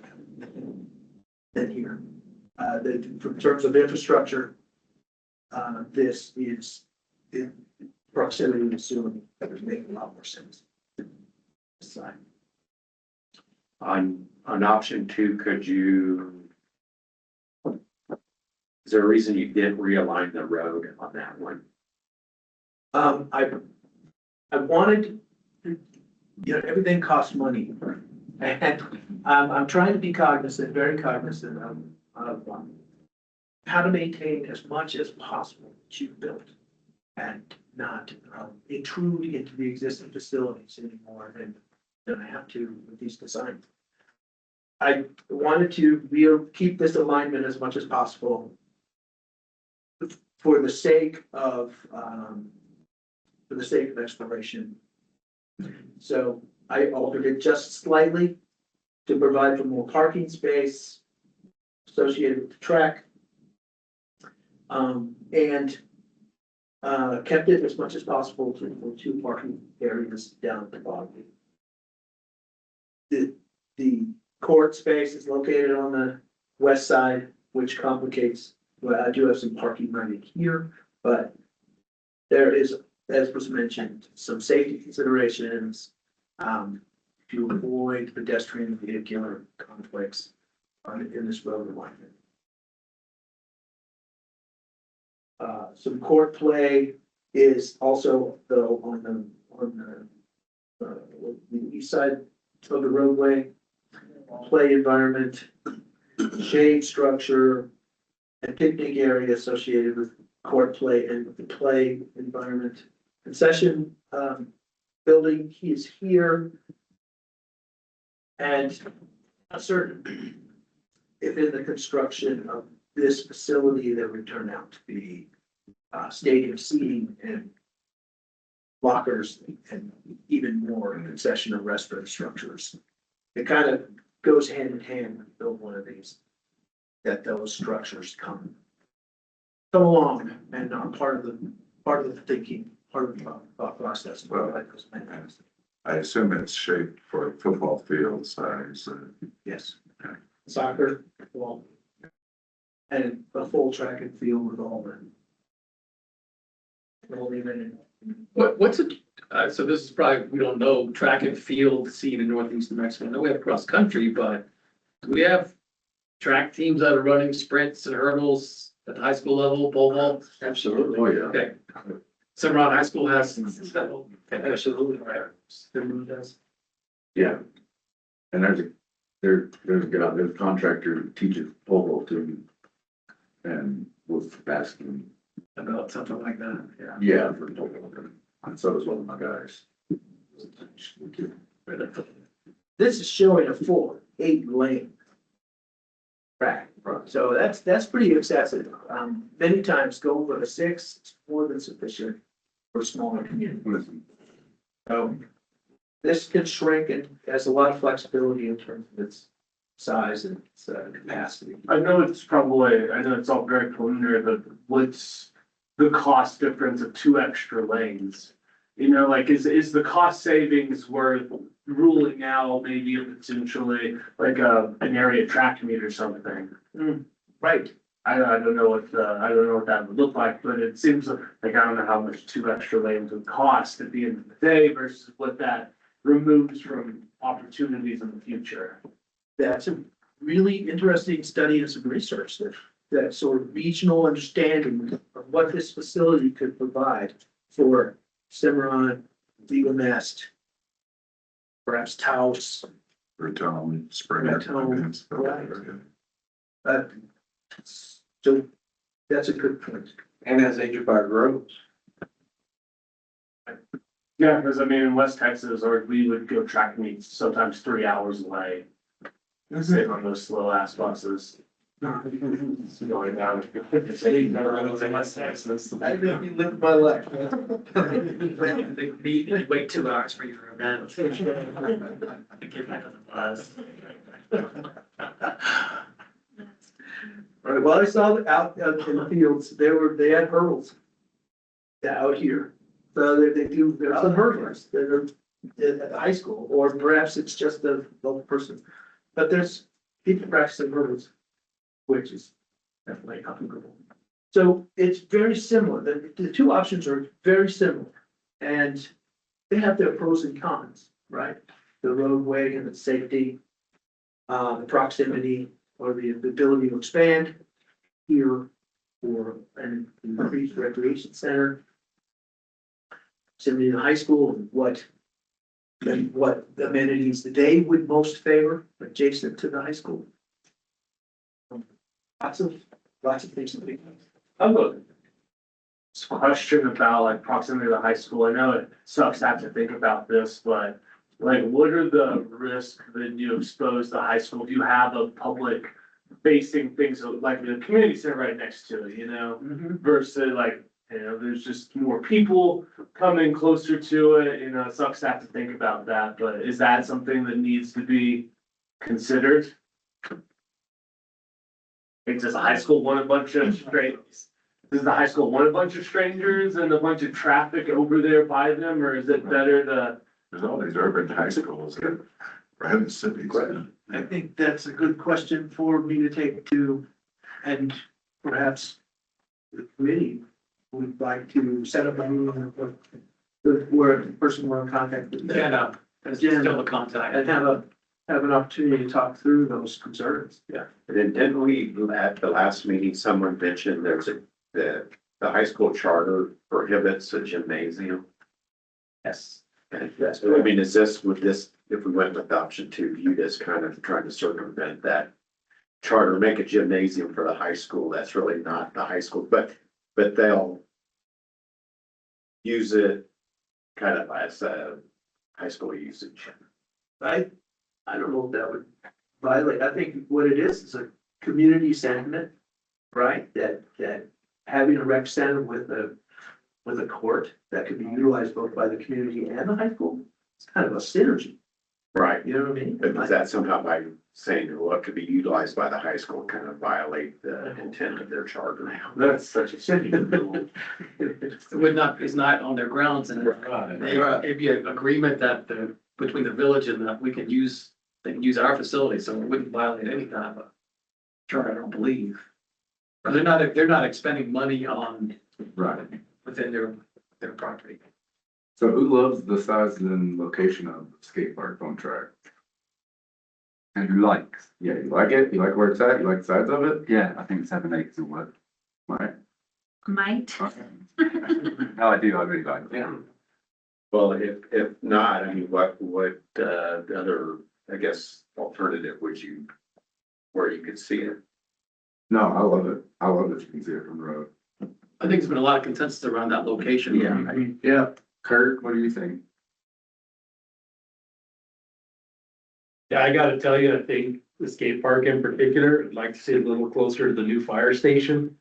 than here. In terms of infrastructure, this is in proximity to sewer, that would make a lot more sense. Side. On option 2, is there a reason you didn't realign the road on that one? I wanted, everything costs money. And I'm trying to be cognizant, very cognizant of how to maintain as much as possible that you've built and not intrude into the existing facilities anymore than I have to with these designs. I wanted to keep this alignment as much as possible for the sake of exploration. So I altered it just slightly to provide for more parking space associated with the track. And kept it as much as possible for 2 parking areas down at the bottom. The court space is located on the west side, which complicates, well, I do have some parking right here, but there is, as was mentioned, some safety considerations to avoid pedestrian vehicular conflicts in this road alignment. Some court play is also though on the east side of the roadway. Play environment, shade structure, and picnic area associated with court play and the play environment. Concession building is here. And not certain if in the construction of this facility that would turn out to be stadium seating and lockers and even more concession and restaurant structures. It kind of goes hand in hand when you build one of these, that those structures come come along and are part of the thinking, part of the thought process. Well, Like those things. I assume it's shaped for football field size. Yes. Soccer, well. And a full track and field with all the whole event. What's it, so this is probably, we don't know, track and field scene in northeast New Mexico. I know we have cross country, but do we have track teams that are running sprints and hurdles at the high school level, pole vault? Absolutely. Oh, yeah. Okay. Cimarron High School has several. Absolutely. Everyone does. Yeah. And there's a contractor who teaches pole vault too. And with basking, About something like that, yeah. yeah, for pole vault. And so does one of my guys. This is showing a 8 lane track, so that's pretty excessive. Many times going for a 6 is more than sufficient for a smaller community. So this can shrink and has a lot of flexibility in terms of its size and its capacity. I know it's all very preliminary, but what's the cost difference of 2 extra lanes? You know, like, is the cost savings worth ruling out maybe potentially like an area track meet or something? Right. I don't know what that would look like, but it seems like I don't know how much 2 extra lanes would cost at the end of the day versus what that removes from opportunities in the future. That's a really interesting study and some research that sort of regional understanding of what this facility could provide for Cimarron, Eagle Nest, perhaps Taos. Raton, Springer. Raton, right. So that's a good point. And as Age of Fire grows. Yeah, because I mean, in West Texas, or we would go track meets sometimes 3 hours away. Sitting on those slow ass buses. Going down. West Texas. I think you lived my life. You wait 2 hours for your event. Get back on the bus. Right, well, I saw out in the fields, they had hurdles out here. So there's some hurdlers that are at the high school, or perhaps it's just a local person. But there's people practicing hurdles, which is definitely comparable. So it's very similar. The 2 options are very similar. And they have their pros and cons, right? The roadway and the safety, the proximity, or the ability to expand here or an increased recreation center. Similarly, the high school, what amenities that they would most favor adjacent to the high school. Lots of things to think I've got a question about like proximity to the high school. I know it sucks to have to think about this, but like, what are the risks that you expose the high school? Do you have a public facing things like the community center right next to it, you know, versus like, you know, there's just more people coming closer to it, you know, it sucks to have to think about that, but is that something that needs to be considered? Like, does the high school want a bunch of strangers? Does the high school want a bunch of strangers and a bunch of traffic over there by them, or is it better to? There's all these urban high schools that right in cities. I think that's a good question for me to take to, and perhaps the committee would like to set up a meeting where a person we're in contact with. Yeah, no, it's still a contact. And have an opportunity to talk through those concerns. Yeah, and then didn't we, at the last meeting, someone mentioned the high school charter prohibits a gymnasium? Yes. And I mean, would this, if we went with option 2, viewed as kind of trying to circumvent that charter, make a gymnasium for the high school, that's really not the high school, but they'll use it kind of as a high school usage. I don't know if that would violate, I think what it is a community sentiment, right? That having a rec center with a court that could be utilized both by the community and the high school, it's kind of a synergy. Right, You know what I mean? but is that somehow by saying, well, it could be utilized by the high school, kind of violate the intent of their charter? That's such a city. It would not, is not on their grounds and it'd be an agreement that between the village and that we can use, they can use our facility, so it wouldn't violate any kind of a charter, I don't believe. Or they're not expending money on, Right. within their property. So who loves the size and location of the skate park contract? And who likes? Yeah, you like it? You like where it's at? You like the size of it? Yeah, I think 7 acres will work. Right. Might. No, I do. I really like it. Yeah. Well, if not, I mean, what the other, I guess, alternative would you, where you could see it? No, I love it. I love that you can see it from the road. I think there's been a lot of consensus around that location. Yeah. Kurt, what do you think? Yeah, I gotta tell you, I think the skate park in particular, I'd like to see it a little closer to the new fire station.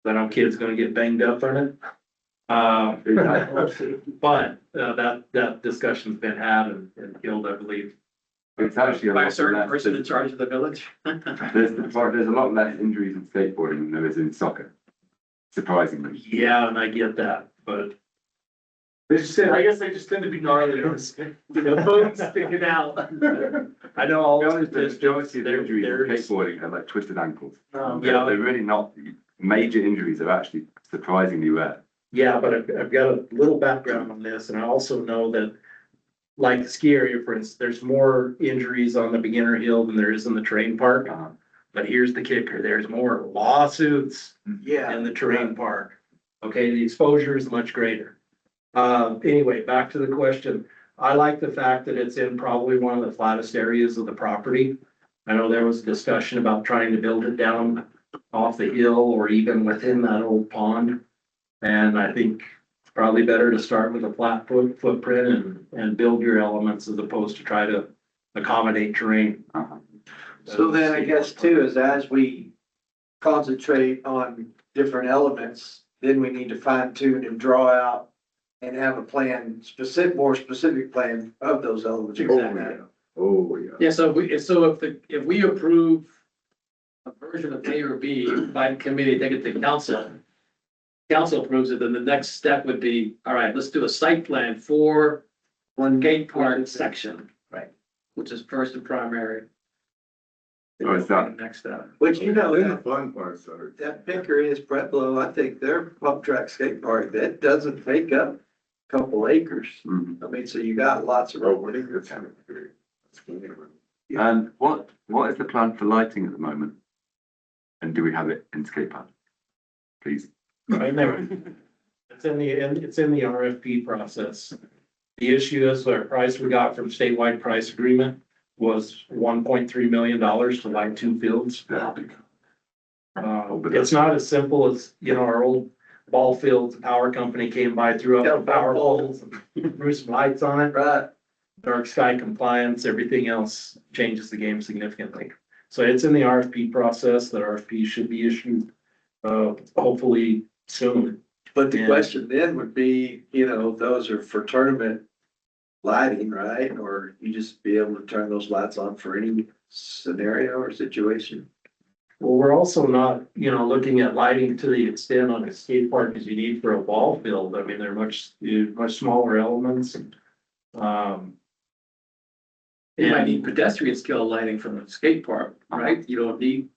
I know kids gonna get banged up on it. But that discussion's been had and killed, I believe. It's actually a By a lot certain less- person in charge of the village. There's a lot less injuries in skateboarding than there is in soccer. Surprisingly. Yeah, and I get that, but I guess they just tend to be gnarly. The bones sticking out. I know all. To be honest, the majority of there- injuries in there's- skateboarding are like twisted ankles. Yeah. They're really not, major injuries are actually surprisingly rare. Yeah, but I've got a little background on this, and I also know that, like the ski area, for instance, there's more injuries on the beginner hill than there is in the terrain park. But here's the kicker, there's more lawsuits Yeah. in the terrain park. Okay, the exposure is much greater. Anyway, back to the question. I like the fact that it's in probably one of the flattest areas of the property. I know there was a discussion about trying to build it down off the hill or even within that old pond. And I think it's probably better to start with a flat footprint and build your elements as opposed to try to accommodate terrain. So then I guess too, is as we concentrate on different elements, then we need to fine tune and draw out and have a plan, more specific plan of those elements. Oh, yeah. Yeah, so if we approve a version of A or B by committee, take it to council. Council approves it, then the next step would be, all right, let's do a site plan for one gate park section. Right. Which is first and primary. Oh, it's done. Next step. Which, you know, Then the fun part starts. that Picker is Pueblo, I think their pump track skate park, that doesn't take up a couple acres. Mhm. I mean, so you got lots of. Oh, what is it? That's And what is the plan for lighting at the moment? And do we have it in skate park? Please. Right there. It's in the RFP process. The issue is our price we got from statewide price agreement was $1.3 million to light 2 fields. It's not as simple as, our old ball fields, the power company came by, threw up the power poles, and threw some lights on it. Right. Dark sky compliance, everything else changes the game significantly. So it's in the RFP process. The RFP should be issued, hopefully soon. But the Yeah. question then would be, those are for tournament lighting, right? Or you just be able to turn those lights on for any scenario or situation? Well, we're also not, looking at lighting to the extent on a skate park as you need for a ball field. I mean, they're much smaller elements. You might need pedestrian scale lighting from the skate park, right? You don't need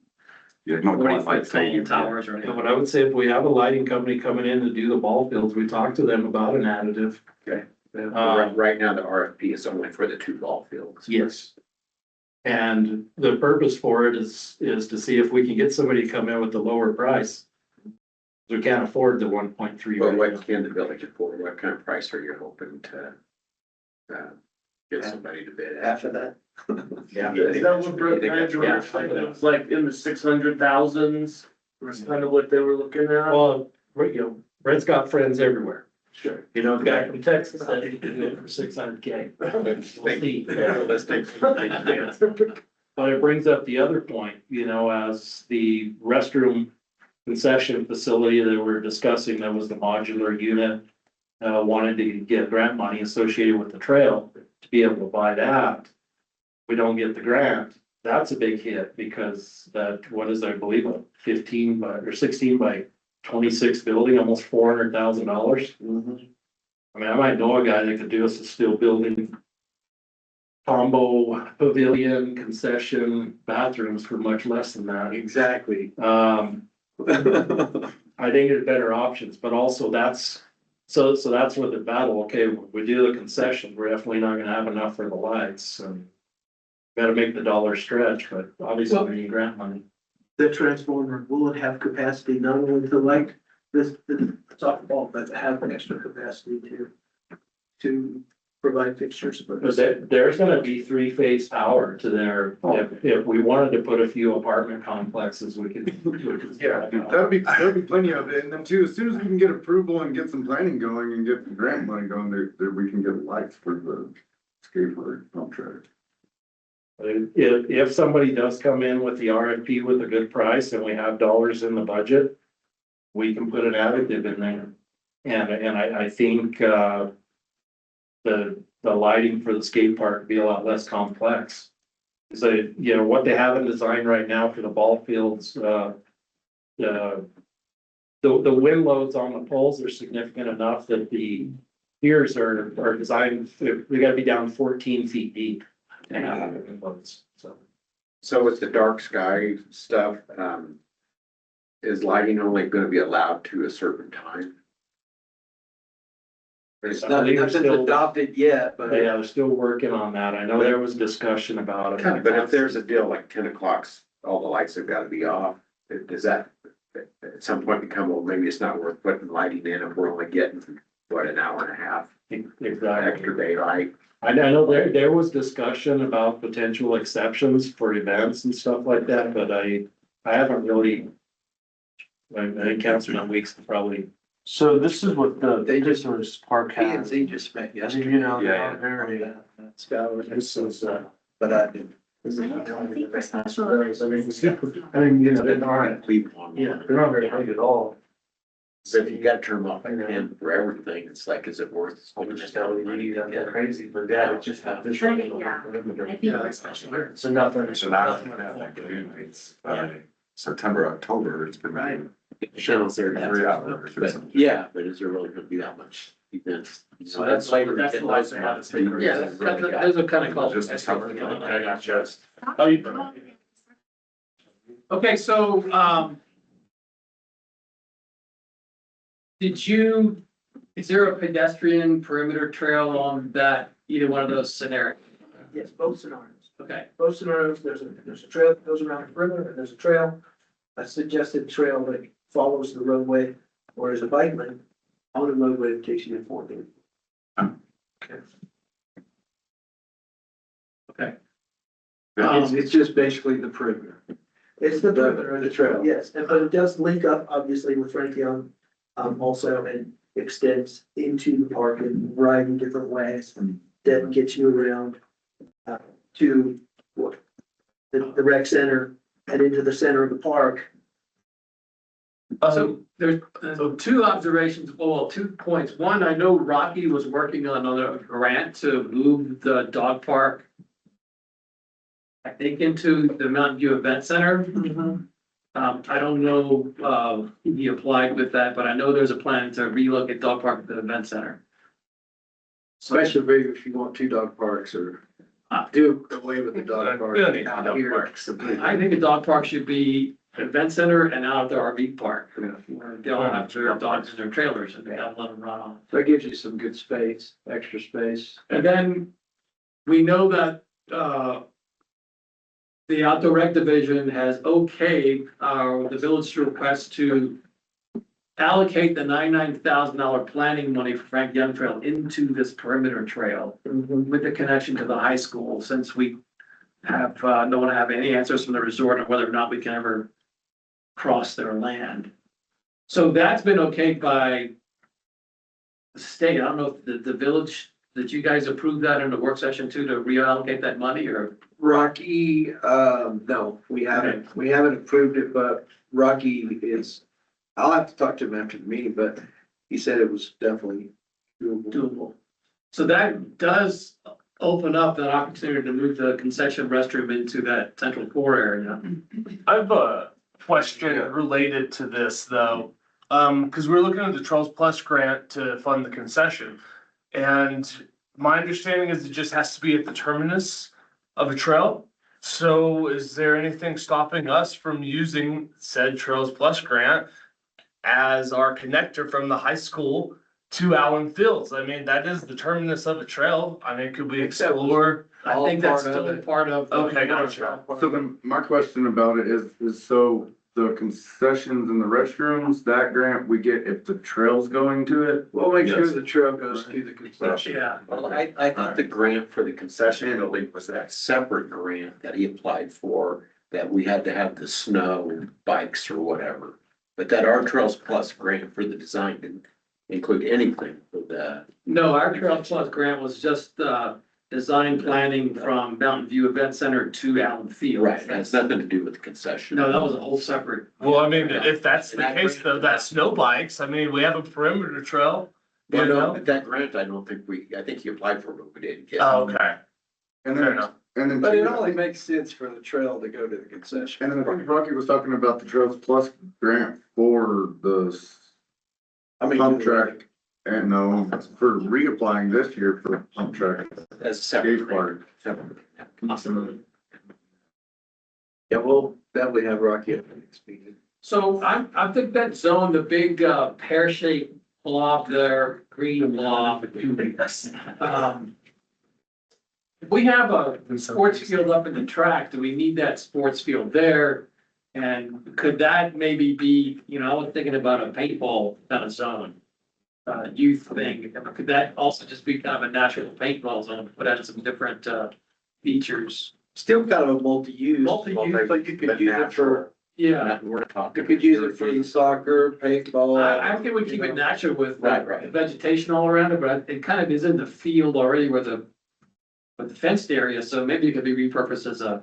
Yeah, not quite 40-foot like pole stadium. towers or anything. But I would say if we have a lighting company coming in to do the ball fields, we talk to them about an additive. Right now, the RFP is only for the 2 ball fields. Yes. And the purpose for it is to see if we can get somebody to come in with a lower price. We can't afford the 1.3 But right now. what can the village afford? What kind of price are you hoping to get somebody to bid at? After that? Yeah. Is that what Brett Yeah. Andrew, it was like in the 600,000s, was kind of what they were looking at? Well, Brett's got friends everywhere. Sure. The guy from Texas said he could do it for 600K. We'll see. But it brings up the other point, as the restroom concession facility that we're discussing, that was the modular unit. Wanted to get grant money associated with the trail to be able to buy that. we don't get the grant, that's a big hit because that, what is, I believe, a 15 by, or 16 by 26 building, almost $400,000. I mean, I might know a guy that could do us a steel building, combo pavilion, concession, bathrooms for much less than that. Exactly. I think there's better options, but also that's, so that's where the battle, okay, we do the concession, we're definitely not gonna have enough for the lights, and gotta make the dollar stretch, but obviously we need grant money. The transformer, will it have capacity not only to light the softball, but have extra capacity to provide fixtures? Because there's gonna be three-phase power to there, if we wanted to put a few apartment complexes, we could. Yeah, that'd be plenty of it, and then too, as soon as we can get approval and get some planning going and get the grant money going, there we can get lights for the skateboard pump track. If somebody does come in with the RFP with a good price and we have dollars in the budget, we can put an additive in there. And I think, the lighting for the skate park would be a lot less complex. So, you know, what they have in design right now for the ball fields, the wind loads on the poles are significant enough that the piers are designed, they gotta be down 14 feet deep. To have the wind loads, so. So with the dark sky stuff, is lighting only gonna be allowed to a certain time? It's I not, believe we're nothing's still- adopted yet, but Yeah, they're still working on that. I know there was discussion about it. But if there's a deal like 10 o'clock, all the lights have gotta be off, does that at some point become, well, maybe it's not worth putting lighting in if we're only getting, what, an hour and a half Exactly. extra daylight? I know there was discussion about potential exceptions for events and stuff like that, but I haven't really. I think Councilman Weeks probably. So this is what the They just- Prisoners Park P and has. Z just met I mean, yesterday. you know, they Yeah, are very, this is, But I didn't. I think for special. I mean, you know, they're not, Leave on. yeah, they're not very big at all. So if you gotta turn them off and for everything, it's like, is it worth? Just LED, that's crazy, but that just have this. Yeah. I think for special. So nothing. So now, it's September, October, it's been like Shows there. 3 hours or But something. yeah, but is there really gonna be that much events? So that's later. That's the last thing I was thinking. Yeah, those are kind of called. Just a summer, I got just. How you doing? Okay, so, is there a pedestrian perimeter trail on that, either one of those scenarios? Yes, both scenarios. Okay, Both scenarios, there's a trail that goes around the perimeter, and there's a trail, a suggested trail that follows the roadway, or is a bike lane on the roadway that takes you to 14. okay. It's just basically the perimeter. It's the perimeter of the trail, trail. yes, and but it does link up, obviously, with Franklin, also, and extends into the park in a variety of different ways that gets you around to what? The rec center and into the center of the park. So there's, two observations, well, 2 points. One, I know Rocky was working on another grant to move the dog park, I think, into the Mountain View Event Center. I don't know, he applied with that, but I know there's a plan to relocate dog park to the event center. Especially if you want 2 dog parks or do away with the dog park. out here. I think a dog park should be event center and outdoor RV park. Where they all have their dogs in their trailers and they gotta let them run off. So it gives you some good space, extra space. And then we know that, the outdoor rec division has okayed, the village's request to allocate the $99,000 planning money for Frank Young Trail into this perimeter trail with the connection to the high school, since we have, no one have any answers from the resort on whether or not we can ever cross their land. So that's been okayed by the state. I don't know if the village, did you guys approve that in the work session too, to reallocate that money, or? Rocky, no, we haven't approved it, but Rocky is, I'll have to talk to him after the meeting, but he said it was definitely doable. Doable. So that does open up that opportunity to move the concession restroom into that central core area. I have a question related to this though. Cause we're looking at the Trails Plus grant to fund the concession. And my understanding is it just has to be at the terminus of a trail. So is there anything stopping us from using said Trails Plus grant as our connector from the high school to Allen Fields? I mean, that is the terminus of a trail. I mean, could we explore? I think that's still part of. Okay, gotcha. So then my question about it is so the concessions and the restrooms, that grant we get if the trail's going to it? We'll make sure Yes. the trail goes to the concession. Yeah. Well, I thought the grant for the concession building was that separate grant that he applied for, that we had to have the snow bikes or whatever. But that our Trails Plus grant for the design didn't include anything for the. No, our Trail Plus grant was just, design planning from Mountain View Event Center to Allen Field. Right, that has nothing to do with the concession. No, that was a whole separate. Well, I mean, if that's the case though, that snow bikes, I mean, we have a perimeter trail. You Well, no, know? but that grant, I don't think I think he applied for it, but we didn't get. Oh, okay. And Fair then, enough. and then. But it too, only makes sense for the trail to go to the concession. And then I think Rocky was talking about the Trails Plus grant for the I mean. pump track. And no, for reapplying this year for the pump track. As a separate Skate park. grant. Separate. Awesome. Yeah, we'll definitely have Rocky at the next meeting. So I think that zone, the big, pear-shaped blob there, green blob. If we have a sports field up in the track, do we need that sports field there? And could that maybe be, I was thinking about a paintball kind of zone. Youth thing, could that also just be kind of a natural paintball zone, put out some different, features? Still kind of a multi-use. Multi-use, But you could use it for, Yeah, We're talking. you could use it for the soccer, paintball. I think we keep it natural with Right. the vegetation all around it, but it kind of is in the field already with the fenced area, so maybe it could be repurposed as a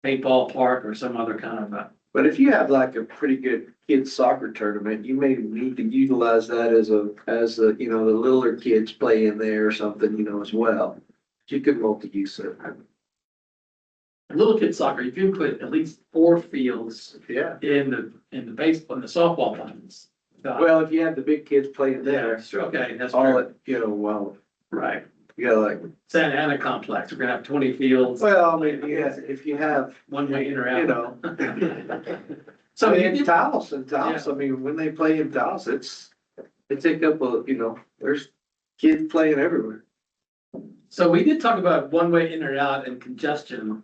paintball park or some other kind of But if you have like a pretty good kids soccer tournament, you may need to utilize that as the littler kids play in there or something, as well. You could multi-use it. little kid soccer. You can put at least 4 fields Yeah. in the baseball, in the softball ones. Well, if you have the big kids playing there, Sure, okay, that's all true. it, well, Right. you gotta like, Santa Ana complex, we're gonna have 20 fields, well, I mean, yeah, if you have, one way in or you out. know. So in you Taos, I mean, when they play in Taos, they take up there's kids playing everywhere. So we did talk about one way in or out and congestion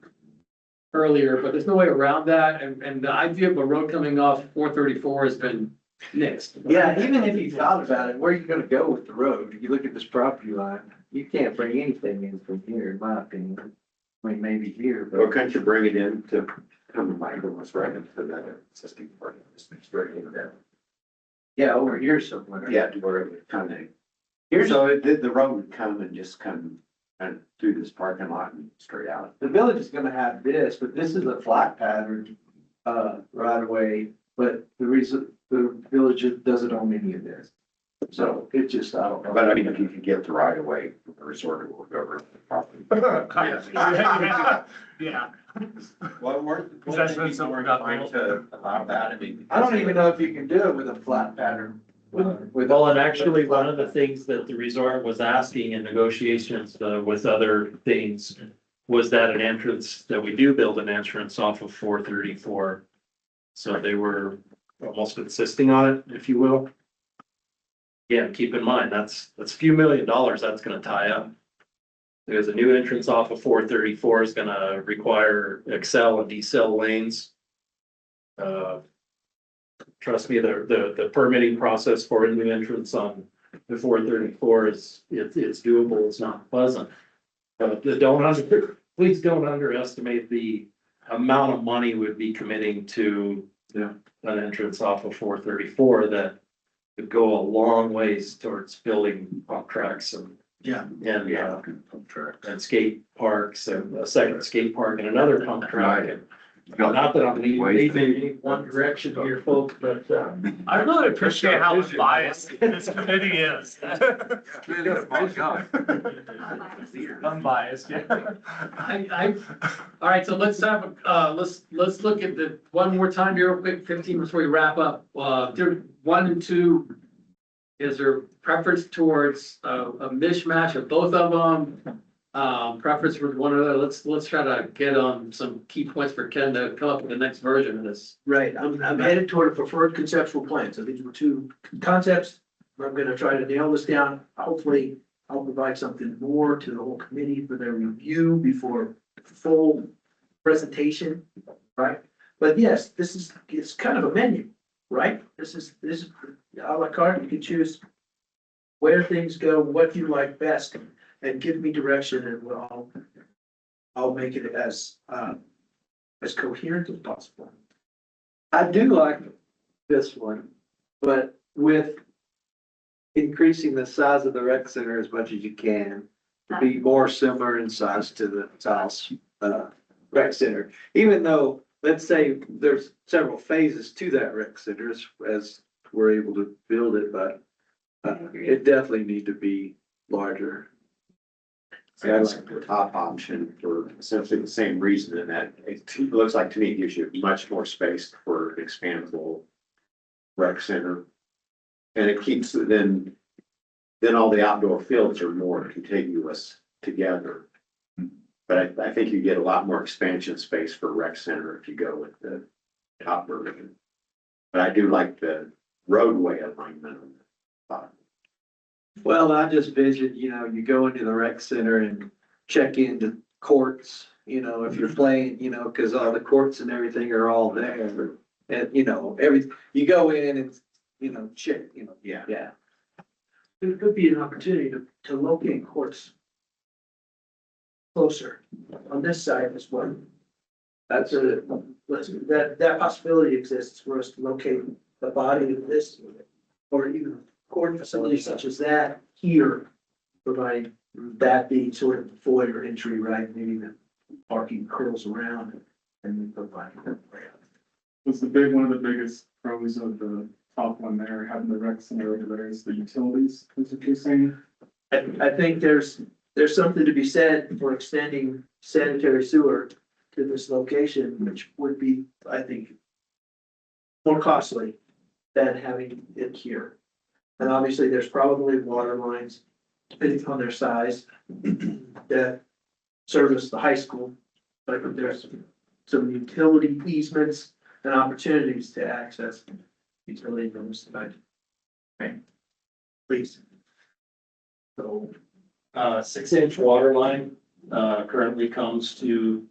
earlier, but there's no way around that. And the idea of a road coming off 434 has been nixed. Yeah, even if you thought about it, where are you gonna go with the road? If you look at this property line, you can't bring anything in from here, in my opinion. I mean, maybe here, Or but can't you bring it in to come to Michael was right into that existing part, just straight into that. yeah, over here somewhere. Yeah, to where it would kind of. Here's, So the road would come and just come and through this parking lot and straight out. the village is gonna have this, but this is a flat pattern, right away. But the reason, the village doesn't own any of this. So it just, I don't know. But I mean, if you could get the right of way, the resort will go over the property. Yeah. Well, we're. That's been something about Trying to allow that, I mean. I don't even know if you can do it with a flat pattern. With, Well, and actually, one of the things that the resort was asking in negotiations with other things was that that we do build an entrance off of 434. So they were almost insisting on it, if you will. Yeah, keep in mind, that's a few $1 million that's gonna tie up. Because a new entrance off of 434 is gonna require accel and decel lanes. Trust me, the permitting process for a new entrance on the 434 it's doable, it's not pleasant. But please don't underestimate the amount of money we'd be committing to an entrance off of 434 that could go a long ways towards building pump tracks and skate parks and a second skate park and another pump track. Not that I'm leading Waste. any one direction here, folks, but, I really appreciate how unbiased this committee is. Clearly a smart guy. Unbiased, yeah. All right, so let's have, let's look at the, one more time here, real quick, 15 before we wrap up. There, 1 and 2, is there preference towards a mishmash of both of them? Preference for one or the other? Let's try to get some key points for Ken to come up with the next version of this. Right, I'm headed toward a preferred conceptual plan, so these were two concepts. I'm gonna try to nail this down. Hopefully, I'll provide something more to the whole committee for their review before full presentation, right? But yes, it's kind of a menu, right? This is à la carte, you can choose where things go, what you like best, and give me direction, and I'll make it as coherent as possible. I do like this one, but with increasing the size of the rec center as much as you can, to be more similar in size to the Taos, rec center. Even though, let's say there's several phases to that rec center as we're able to build it, but it definitely need to be larger. I like the top option for essentially the same reason, in that it looks like to me it gives you much more space for an expandable rec center. And it keeps, then all the outdoor fields are more contiguous together. But I think you get a lot more expansion space for rec center if you go with the top version. But I do like the roadway alignment on the top. Well, I just vision, you go into the rec center and check into courts, if you're playing, cause all the courts and everything are all there. And, you go in and, check, Yeah. yeah. There could be an opportunity to locate courts closer on this side as well. That's So that possibility exists for us to locate the body of this unit, or even court facilities such as that here, providing that being sort of the foyer entry, right? Maybe the parking curls around and then provide. Was one of the biggest pros of the top one there, having the rec center over there, is the utilities, is what you're saying? I think there's something to be said for extending sanitary sewer to this location, which would be, I think, more costly than having it here. And obviously, there's probably water lines, depending on their size, that service the high school. But there's some utility easements and opportunities to access utility from this side. Okay, please. So, 6-inch water line, currently comes to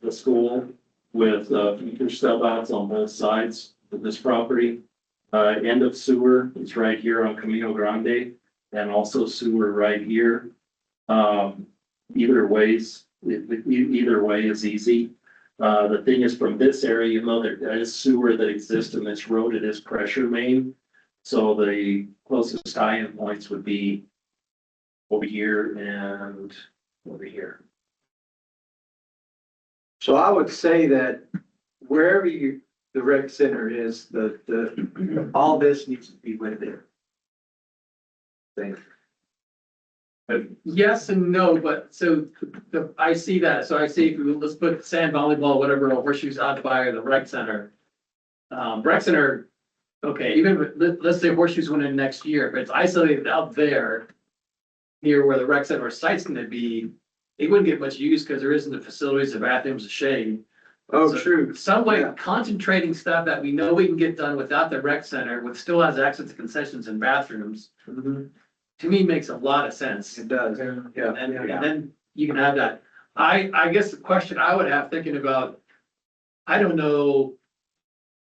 the school with, future stub outs on both sides of this property. End of sewer is right here on Camino Grande, and also sewer right here. Either way is easy. The thing is, from this area, you know, there is sewer that exists in this road, it is pressure main. So the closest tie-in points would be over here and over here. So I would say that wherever the rec center is, all this needs to be with there. Thank you. Yes and no, but so I see that. So I see, if let's put sand volleyball, whatever, horseshoes out by the rec center. Rec center, okay, even if, let's say horseshoes went in next year, but it's isolated out there near where the rec center site's gonna be, it wouldn't get much use because there isn't the facilities, the bathrooms, the shade. Oh, So, true. Some way Yeah. concentrating stuff that we know we can get done without the rec center, with still has access to concessions and bathrooms, to me makes a lot of sense. It does. Yeah. And then you can have that. I guess the question I would have thinking about, I don't know,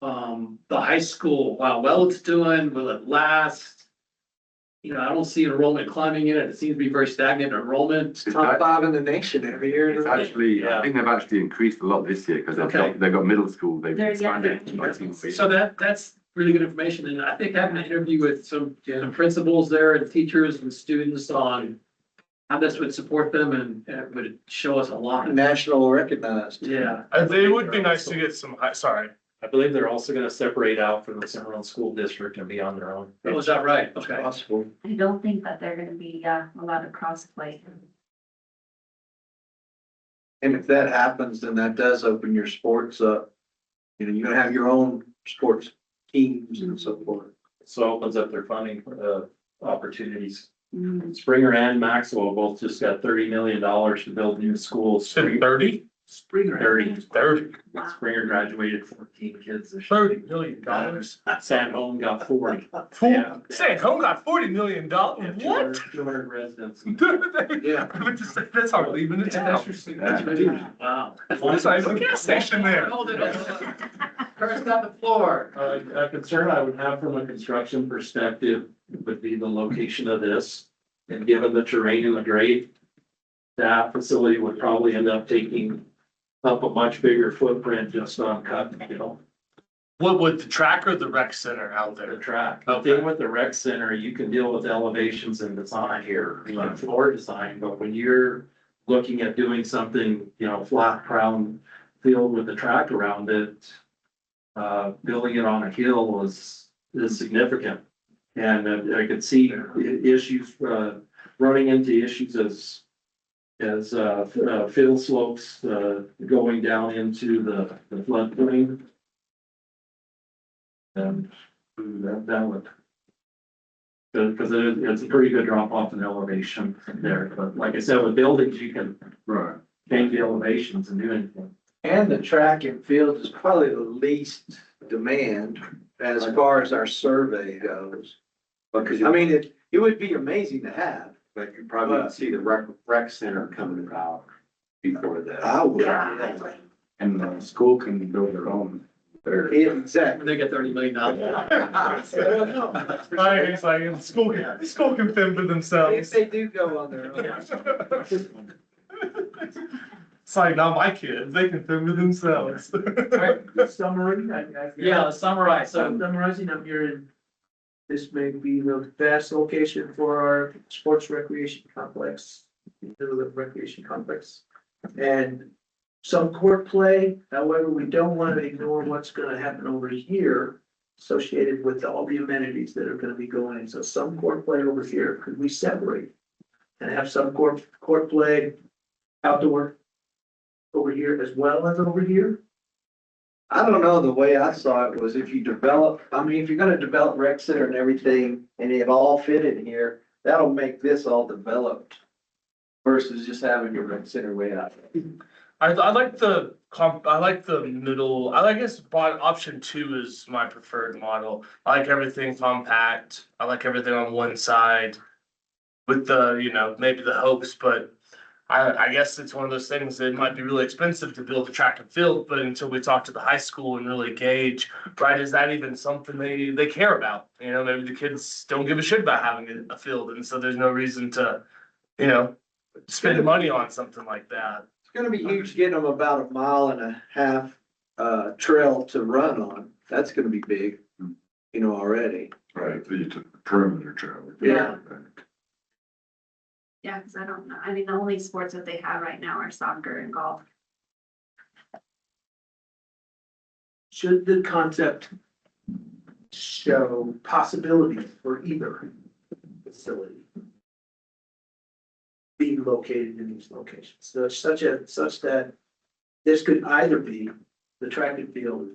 the high school, how well it's doing, will it last? You know, I don't see enrollment climbing in it. It seems to be very stagnant enrollment. Top 5 in the nation every year. It's actually, I think they've actually increased a lot this year because Okay. they've got middle school, they've They're expanded. younger. So that's really good information. And I think having an interview with some principals there and teachers and students on how this would support them and it would show us a lot. National recognized. Yeah. It would be nice to get some, sorry. I believe they're also gonna separate out from the Cimarron School District and be on their own. Oh, is that right? Okay. Possible. I don't think that they're gonna be, a lot of crossplay. And if that happens, then that does open your sports up. You know, you're gonna have your own sports teams and so forth. So opens up their funding, opportunities. Mm, Springer and Maxwell both just got $30 million to build new schools. Said 30? Springer. 30. wow. Springer graduated 14 kids this year. $30 million. San Home got 40. Fool, San Home got $40 million. Yeah, What? 200 residents. Yeah. That's our leaving the town. Wow. It's not even a gas station there. Hold it, hold it. First on the floor. A concern I would have from a construction perspective would be the location of this. And given the terrain and the grade, that facility would probably end up taking up a much bigger footprint just on cut, you know, What would the track or the rec center out the there? track. The thing with the rec center, you can deal with elevations and design here, like floor design, but when you're looking at doing something, you know, flat crown field with the track around it, building it on a hill is significant. And I could see issues, running into issues as fill slopes, going down into the floodplain. And that would, because it's a pretty good drop off in elevation there, but like I said, with buildings, you can Right. change the elevations and do anything. And the track and field is probably the least demand as far as our survey goes. Because I mean, it would be amazing to have. but you probably would see the rec center coming about before that. I would. Yeah. And the school can build their own. Exactly. They get $30 million. It's like, school can fend for If themselves. they do go on their own. It's like, not my kids, they can fend for themselves. Summary, Yeah, summarize. So So summarizing, I'm hearing this may be the best location for our sports recreation complex, the recreation complex. And some court play, however, we don't want to ignore what's gonna happen over here associated with all the amenities that are gonna be going in. So some court play over here, could we separate? And have some court play outdoor over here as well as over here? I don't know, the way I saw it was if you develop, I mean, if you're gonna develop rec center and everything, and it all fit in here, that'll make this all developed. Versus just having your rec center way out. I like I like the middle, I guess option 2 is my preferred model. I like everything compact, I like everything on one side. With the, you know, maybe the hopes, but I guess it's one of those things that it might be really expensive to build a track and field, but until we talk to the high school and really gauge, right, is that even something they care about? You know, maybe the kids don't give a shit about having a field, and so there's no reason to, you know, spend money on something like that. It's gonna be huge getting them about 1.5 miles trail to run on. That's gonna be big, you know, already. Right, the perimeter travel. Yeah. Yeah, cause I don't know, I mean, the only sports that they have right now are soccer and golf. Should the concept show possibilities for either facility being located in these locations? So such that this could either be the track and field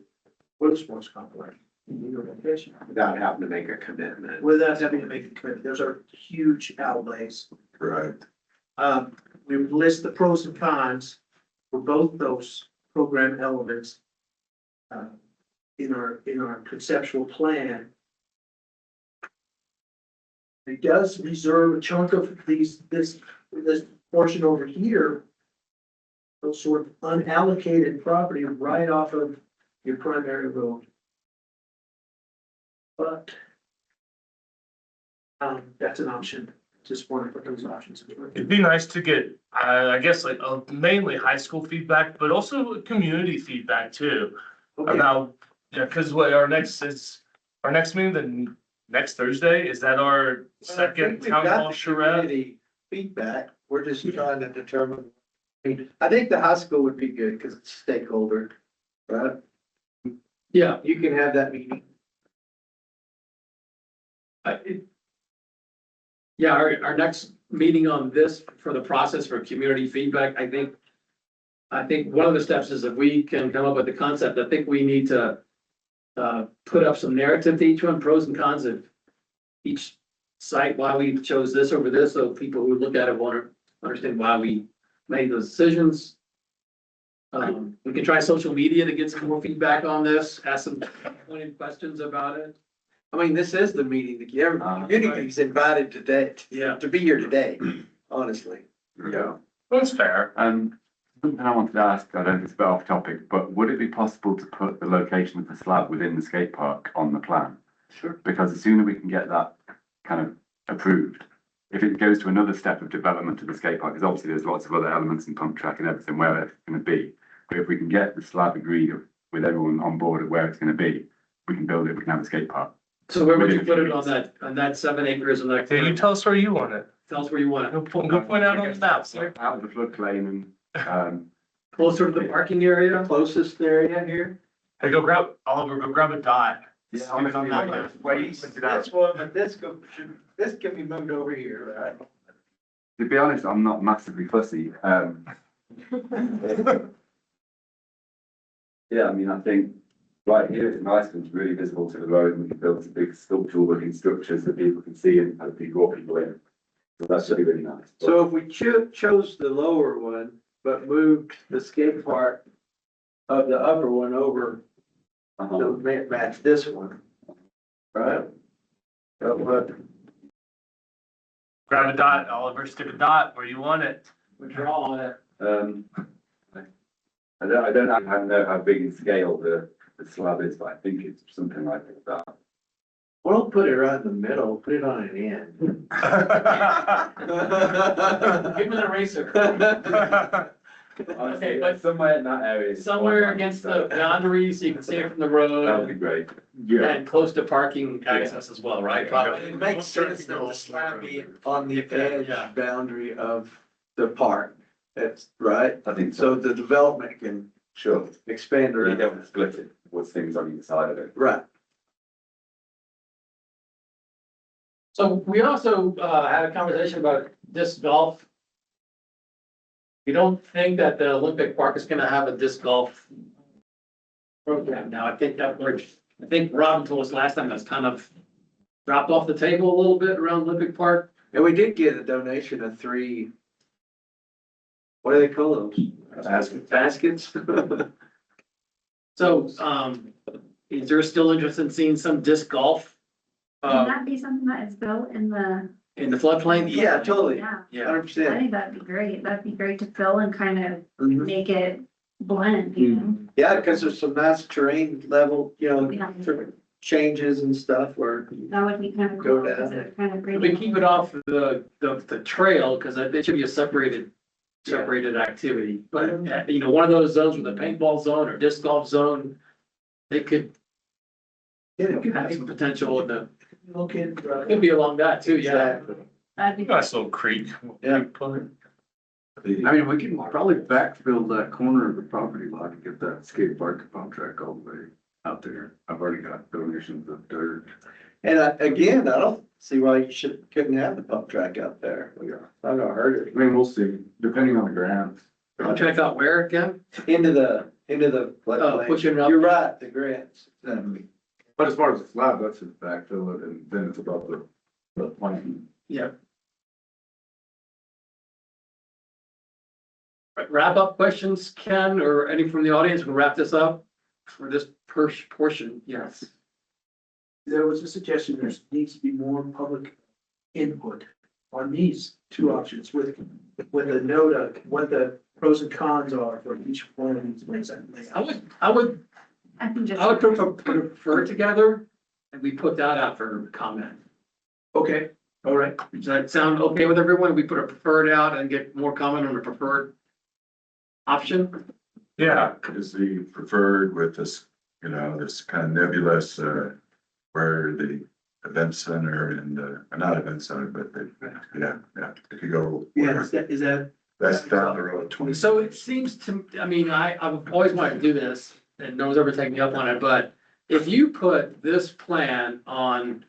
or the sports complex in either location. Without having to make a commitment. Without having to make a commitment, those are huge outlays. Right. We list the pros and cons for both those program elements in our conceptual plan. It does reserve a chunk of this portion over here, those sort of unallocated property right off of your primary road. But that's an option. Just want to put those options. It'd be nice to get, I guess, like mainly high school feedback, but also community feedback too. Okay. About, yeah, because what our next meeting, the next Thursday, is that our second town hall charrette? Community feedback, we're just trying to determine. I think the high school would be good because it's stakeholder, right? Yeah, You can have that meeting. Yeah, our next meeting on this for the process for community feedback, I think one of the steps is if we can come up with the concept, I think we need to put up some narrative to each one, pros and cons of each site, why we chose this over this, so people who look at it want to understand why we made those decisions. We can try social media to get some more feedback on this, ask some pointed questions about it. I mean, this is the meeting that every community's invited today, Yeah. to be here today, honestly. Yeah. That's fair. Something I wanted to ask, I don't know if it's a bit off topic, but would it be possible to put the location of the slab within the skate park on the plan? Sure. Because the sooner we can get that kind of approved, if it goes to another step of development of the skate park, because obviously there's lots of other elements and pump track and everything where it's going to be. But if we can get the slab agreed with everyone on board of where it's going to be, we can build it, we can have a skate park. So where would you put it on that 7 acres and that? Can you tell us where you want it? Tell us where you want it. Go point out on the map, sir. Out of the floodplain and, Closer to the parking area? Closest area here. Hey, Oliver, go grab a dot. yeah, honestly, like, where you pointed out. This one, but this can be moved over here, right? To be honest, I'm not massively fussy. Yeah, I mean, I think right here it's nice and it's really visible to the road and we can build some big sculptural looking structures that people can see and hopefully draw people in. So that's really, really nice. So if we chose the lower one, but moved the skate park of the upper one over to match this one, right? That would, Grab a dot, Oliver, stick a dot where you want it. We draw on it. I don't know how big in scale the slab is, but I think it's something like that. well, don't put it right in the middle, put it on an end. Give me an eraser. Honestly, but somewhere in that area. is Somewhere fine. against the boundary, so you can see it from the That would road be great. and close to parking access as well, right? It makes sense that the slab be on the edge boundary of the park. That's right. I think so. So the development can Sure. expand You around. don't have to split it with things on either side of it. Right. So we also had a conversation about disc golf. You don't think that the Olympic Park is gonna have a disc golf program now? I think Robin told us last time that's kind of dropped off the table a little bit around Olympic Park. And we did get a donation of 3, what do they call those? Baskets? So, is there still interest in seeing some disc golf? Can that be something that is built in the? In the floodplain? Yeah, totally. Yeah, Yeah, 100%. I think that'd be great. That'd be great to fill and kind of Mhm. make it blend, you know? Yeah, because there's some nice terrain level, Yeah. changes and stuff where. That would be kind of Go cool, because down. it kind of. we keep it off the trail, because it should be a separated activity. But, one of those zones with a paintball zone or disc golf zone, they could have some potential in the, Okay. could be along that too, yeah. Exactly. That'd be. Nice little creek. Yeah. I mean, we can probably backfill that corner of the property lot and get that skate park and pump track all the way out there. I've already got donations of dirt. And again, I don't see why you couldn't have the pump track out there. I'm gonna hurt I mean, we'll see, depending on the grants. Check out where again? it. Into the Oh, pushing it up. You're right, the grants. Exactly. But as far as the slab, that's just backfill it, and then it's about the planting. Yeah. Wrap up questions, Ken, or any from the audience? We'll wrap this up for this portion, yes. There was a suggestion, there needs to be more public input on these 2 options with a note of what the pros and cons are for each one of these ways. I would I think just. prefer together, and we put that out for comment. Okay, all right. Does that sound okay with everyone? We put a preferred out and get more comment on the preferred option? Yeah, Is the preferred with this, this kind of nebulous, where the event center and, not event center, but, yeah, it could go. Yeah, is that? That's down the road, 20. So it seems to, I mean, I've always wanted to do this and no one's ever taken me up on it, but if you put this plan on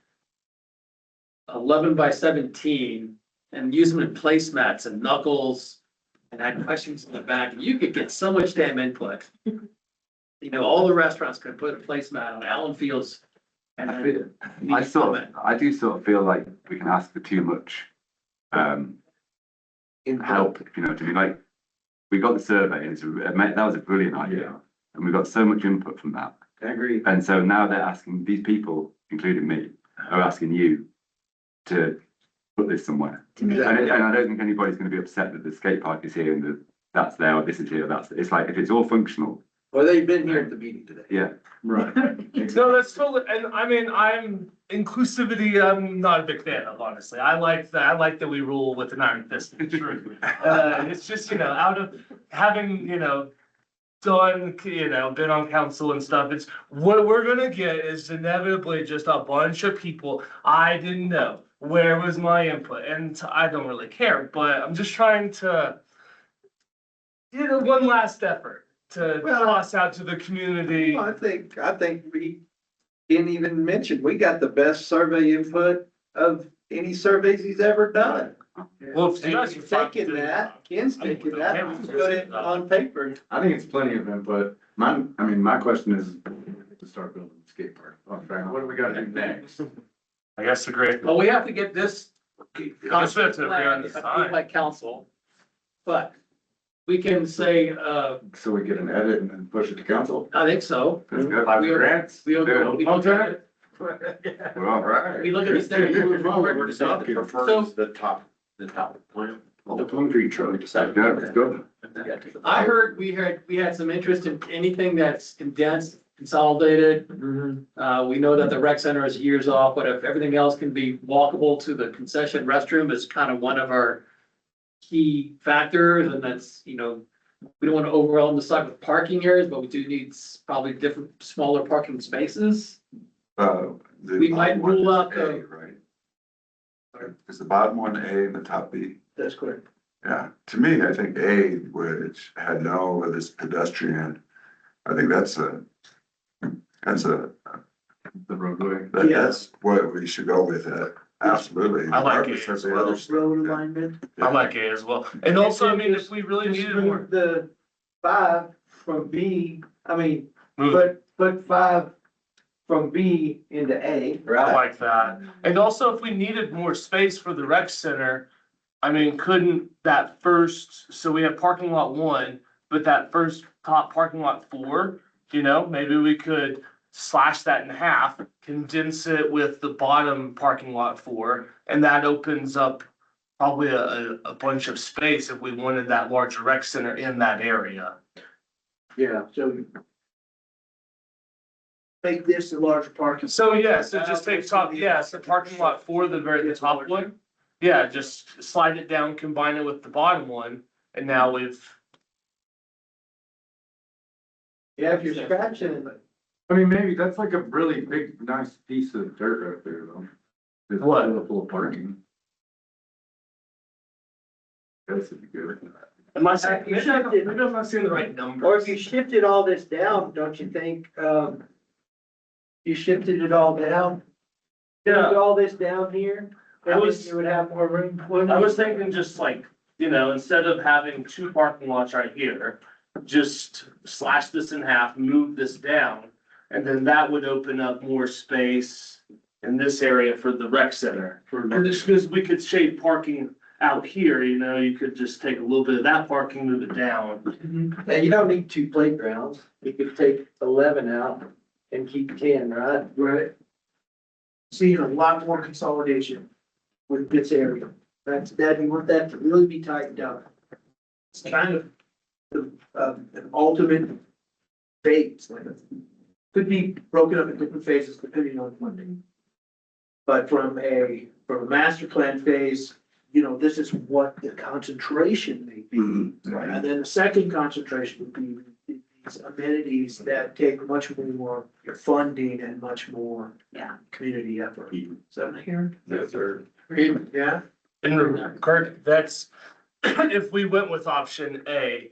11 by 17 and use them in placemats and knuckles and add questions in the back, you could get so much damn input. You know, all the restaurants could put a placemat on Allen Fields. And I do sort of feel like we can ask for too much, help, if you know what I mean, like, we got the survey, and that was a brilliant idea, and we got so much input from that. I agree. And so now they're asking, these people, including me, are asking you to put this somewhere. And I don't think anybody's gonna be upset that the skate park is here and that's there, or this is here, it's like, if it's all functional, Well, they've been here at the meeting today. yeah. Right. No, that's totally, and I mean, inclusivity, I'm not a big fan of, honestly. I like that we rule with an iron fist. It's just, you know, out of having, you know, done, you know, been on council and stuff, it's, what we're gonna get is inevitably just a bunch of people, I didn't know, where was my input? And I don't really care, but I'm just trying to, you know, one last effort to toss out to the community. Well, I think we didn't even mention, we got the best survey input of any surveys he's ever done. Well, if you And guys he's are fine taking with it, that, Ken's taking that, Okay, and put it on paper. I think it's plenty of input. My question is to start building a skate park. What do we gotta do next? I guess the great. Well, we have to get this That's it, to be on the approved side. by council. But we can say, So we get an edit and then push it to council? I think so. That's good. Five We'll- grants? We Do it. look We're all right. at the standard. We're deciding the So- prefers the top plan. The concrete truck, let's go, let's go. I heard, we had some interest in anything that's condensed, consolidated. We know that the rec center is years off, but if everything else can be walkable to the concession restroom is kind of one of our key factors, and that's, you know, we don't want to overwhelm the site with parking areas, but we do need probably different, smaller parking spaces. We might rule out the- A, right? Is the bottom one A and the top B? That's correct. Yeah, to me, I think A, which had no of this pedestrian, I think that's a, The roadway. that's what we should go with, absolutely. I like it Regardless of as the well. other stuff. Road alignment. I like it as well. And also, I mean, if we really Just needed more. move the 5 from B, Move. put 5 from B into A, I right? like that. And also, if we needed more space for the rec center, I mean, couldn't that first, so we have parking lot 1, but that first top parking lot 4, you know, maybe we could slash that in half, condense it with the bottom parking lot 4, and that opens up probably a bunch of space if we wanted that larger rec center in that area. Yeah, so make this a larger parking. So yeah, so just take top, yeah, so parking lot 4, the top one. Yeah, just slide it down, combine it with the bottom one, and now we've, Yeah, if you're scratching, I mean, maybe that's like a really big, nice piece of dirt right there, though. It's What? full of parking. Guess it'd be good. am I saying, maybe I'm not seeing the right numbers. Or if you shifted all this down, don't you think, you shifted it all down? Yeah. Shifted all this down here, I was- you would have more room. I was thinking just like, you know, instead of having 2 parking lots right here, just slash this in half, move this down, and then that would open up more space in this area for the rec center. And just because we could shade parking out here, you know, you could just take a little bit of that parking, move it down. and you don't need 2 playgrounds, you could take 11 out and keep 10, right? Right. Seeing a lot more consolidation with this area. We want that to really be tightened up. It's kind of an ultimate phase, like it could be broken up in different phases depending on funding. But from a master plan phase, you know, this is what the concentration may be. Right, and then the second concentration would be these amenities that take much more funding and much more Yeah. community effort. Is that what here? Yes, sir. Yeah, And Kurt, that's, if we went with option A,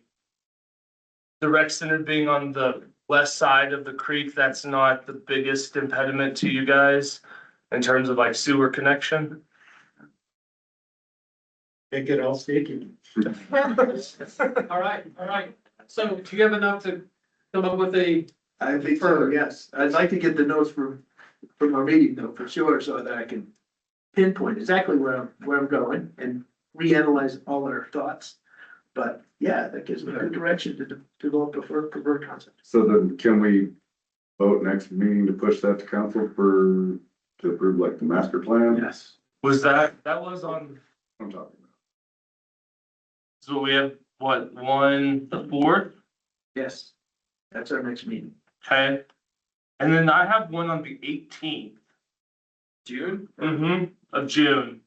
the rec center being on the west side of the creek, that's not the biggest impediment to you guys in terms of like sewer connection? It get all sticky. All right. So do you have enough to come up with a, I think so, yes. I'd like to get the notes from our meeting though, for sure, so that I can pinpoint exactly where I'm going and reanalyze all our thoughts. But yeah, that gives me a good direction to develop a preferred concept. So then can we vote next meeting to push that to council to approve like the master plan? Yes. Was that was on, I'm talking about. so we have, what, the 4th? Yes. That's our next meeting. Okay. And then I have one on the 18th. June? Of June.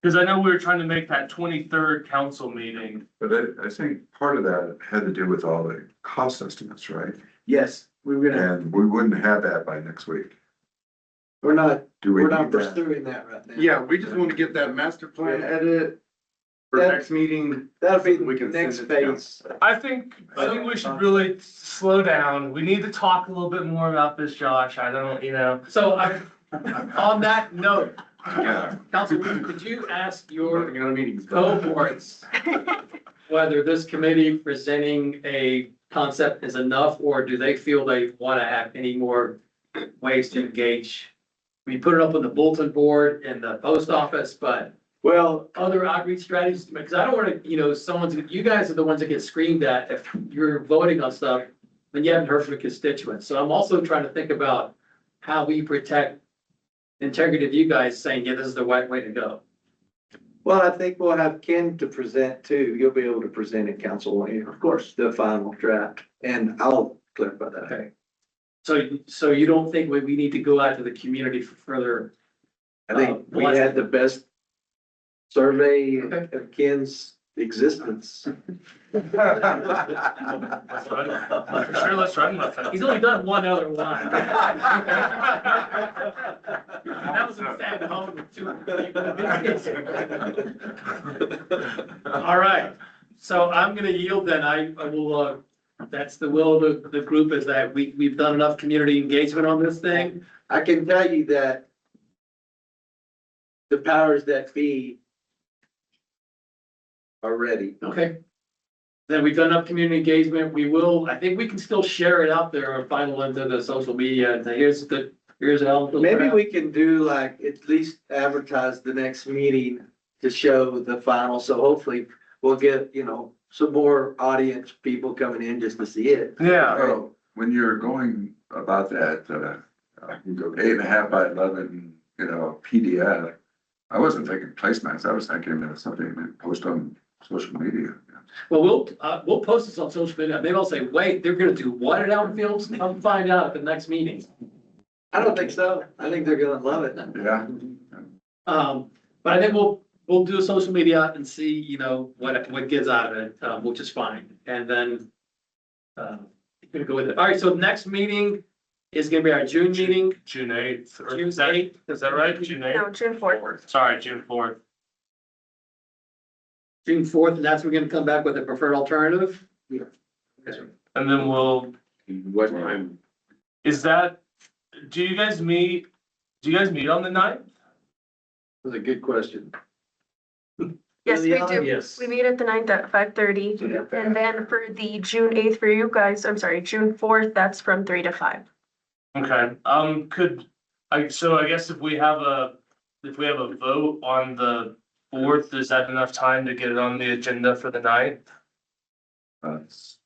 Because I know we were trying to make that 23rd council meeting. But I think part of that had to do with all the cost estimates, right? Yes, we were gonna, And we wouldn't have that by next week. We're not, Do we we're not need that? pursuing that right now. Yeah, we just want to get that master plan edit for That- next meeting. That'll be We the can next send it to phase. I think we should really slow down. We need to talk a little bit more about this, Josh. I don't, So on that note, Yeah. Councilwoman, could you ask your Working on meetings. cohorts whether this committee presenting a concept is enough, or do they feel they want to have any more ways to engage? We put it up on the bulletin board in the post office, but Well, other outreach strategies, because I don't want to, you guys are the ones that get screamed at if you're voting on stuff, and you haven't heard from the constituents. So I'm also trying to think about how we protect the integrity of you guys saying, yeah, this is the right way to go. well, I think we'll have Ken to present too. You'll be able to present it, Council, of course, the final draft, and I'll clarify that. Okay. So you don't think we need to go out to the community for further? I think we had the best survey of Ken's existence. For sure, let's run with it. He's only done one other one. That was in San Home with 2 All right, so I'm gonna yield then. I will, that's the will of the group, is that we've done enough community engagement on this thing. I can tell you that the powers that be are ready. Okay. Then we've done enough community engagement. I think we can still share it out there or final into the social media and say, here's how. Maybe we can do like, at least advertise the next meeting to show the final, so hopefully we'll get, some more audience people coming in just to see it. Yeah. Well, when you're going about that, you go 8.5 by 11, PDF. I wasn't thinking placemats. I was thinking something to post on social media. Well, we'll post this on social media. Maybe I'll say, wait, they're gonna do what at Allenfields? Come find out at the next meeting. I don't think so. I think they're gonna love it. Yeah. But I think we'll do a social media and see, what gets out of it, which is fine. And then, gonna go with it. All right, so next meeting is gonna be our June meeting, June 8th. Or June is that 8th. right? June 8th? No, June 4th. Sorry, June 4th. June 4th, and that's, we're gonna come back with a preferred alternative? Yeah. Okay. And then What time? do you guys meet on the 9th? That's a good question. Yes, we do. Yes. We meet at the 9th at 5:30. And then for the June 8th for you guys, I'm sorry, June 4th, that's from 3 to 5. Okay, so I guess if we have a vote on the 4th, is that enough time to get it on the agenda for the 9th? It's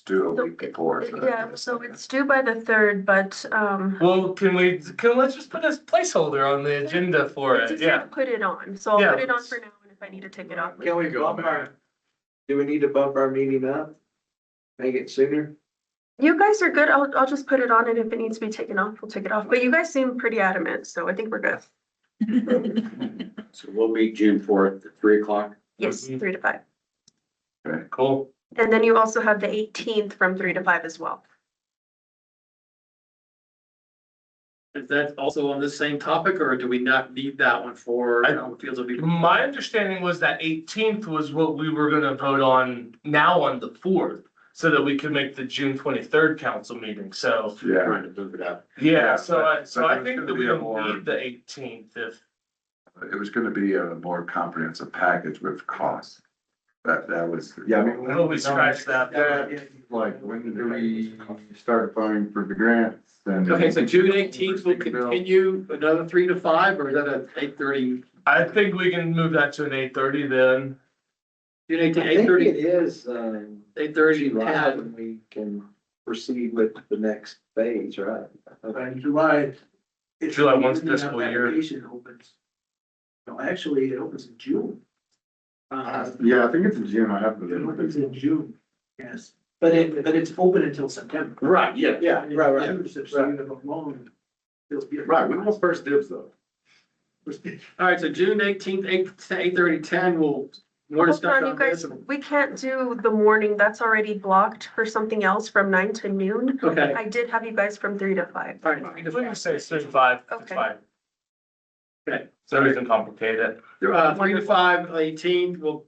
due a week before. Yeah, so it's due by the 3rd, but, Well, let's just put a placeholder on the agenda for it's it, easier yeah. to put it on. So I'll Yeah. put it on for now, and if I need to take it off. Can we do we need to bump our meeting up? Make it sooner? You guys are good. I'll just put it on, and if it needs to be taken off, we'll take it off. But you guys seem pretty adamant, so I think we're good. So we'll meet June 4th at 3:00. Yes, 3 to 5. Okay, cool. And then you also have the 18th from 3 to 5 as well. Is that also on the same topic, or do we not need that one for, fields will be? My understanding was that 18th was what we were gonna vote on now on the 4th, so that we could make the June 23rd council meeting, so. Yeah, Trying to move it up. Yeah, so I but think there's that we gonna be a don't more- need the 18th if, it was gonna be a more comprehensive package with costs. That was. Yeah, I mean, when we scratch that. like, when do we start applying for the grants? Then Okay, so June 18th will continue another 3 to 5, or is that a 8:30? I think we can move that to an 8:30 then. June I 18th, think 8:30, it is, 8:30, July 10. when we can proceed with the next phase, right? In July. it's- July once fiscal year. Application opens. No, actually, it opens in June. Yeah, I think it's in June, I have It opens the. in June, yes, but it's open until September. Right, yeah. Yeah, right. So you have a long. it'll be a- Right, we want first dibs though. All right, so June 18th, 8:30, 10, we'll, more Hold discussion on, you on guys, this. we can't do the morning, that's already blocked for something else from 9 to noon. Okay. I did have you guys from 3 to 5. All right. 3 to What do you 5. say, 35, it's Okay. fine. Okay. So we can complicate it. 3 to 5, 18th, we'll,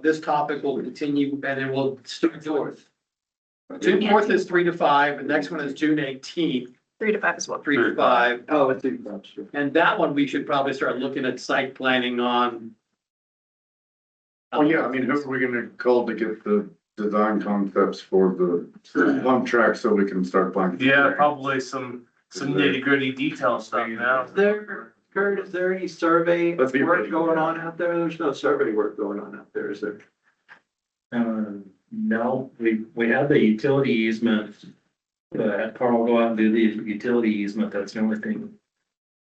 this topic will continue, and then we'll start forth. June 4th is 3 to 5, the next one is June 18th, 3 to 5 as well. 3 to 5. Oh, it's in, that's true. And that one, we should probably start looking at site planning on. Oh, yeah, I mean, who are we gonna call to get the design concepts for the pump track so we can start planning? Yeah, probably some nitty gritty detail stuff now. Kurt, is there any survey Let's be work ready. going on out there? There's no survey work going on out there, is there? No, we have the utility easement. Had Carl go out and do the utility easement, that's the only thing.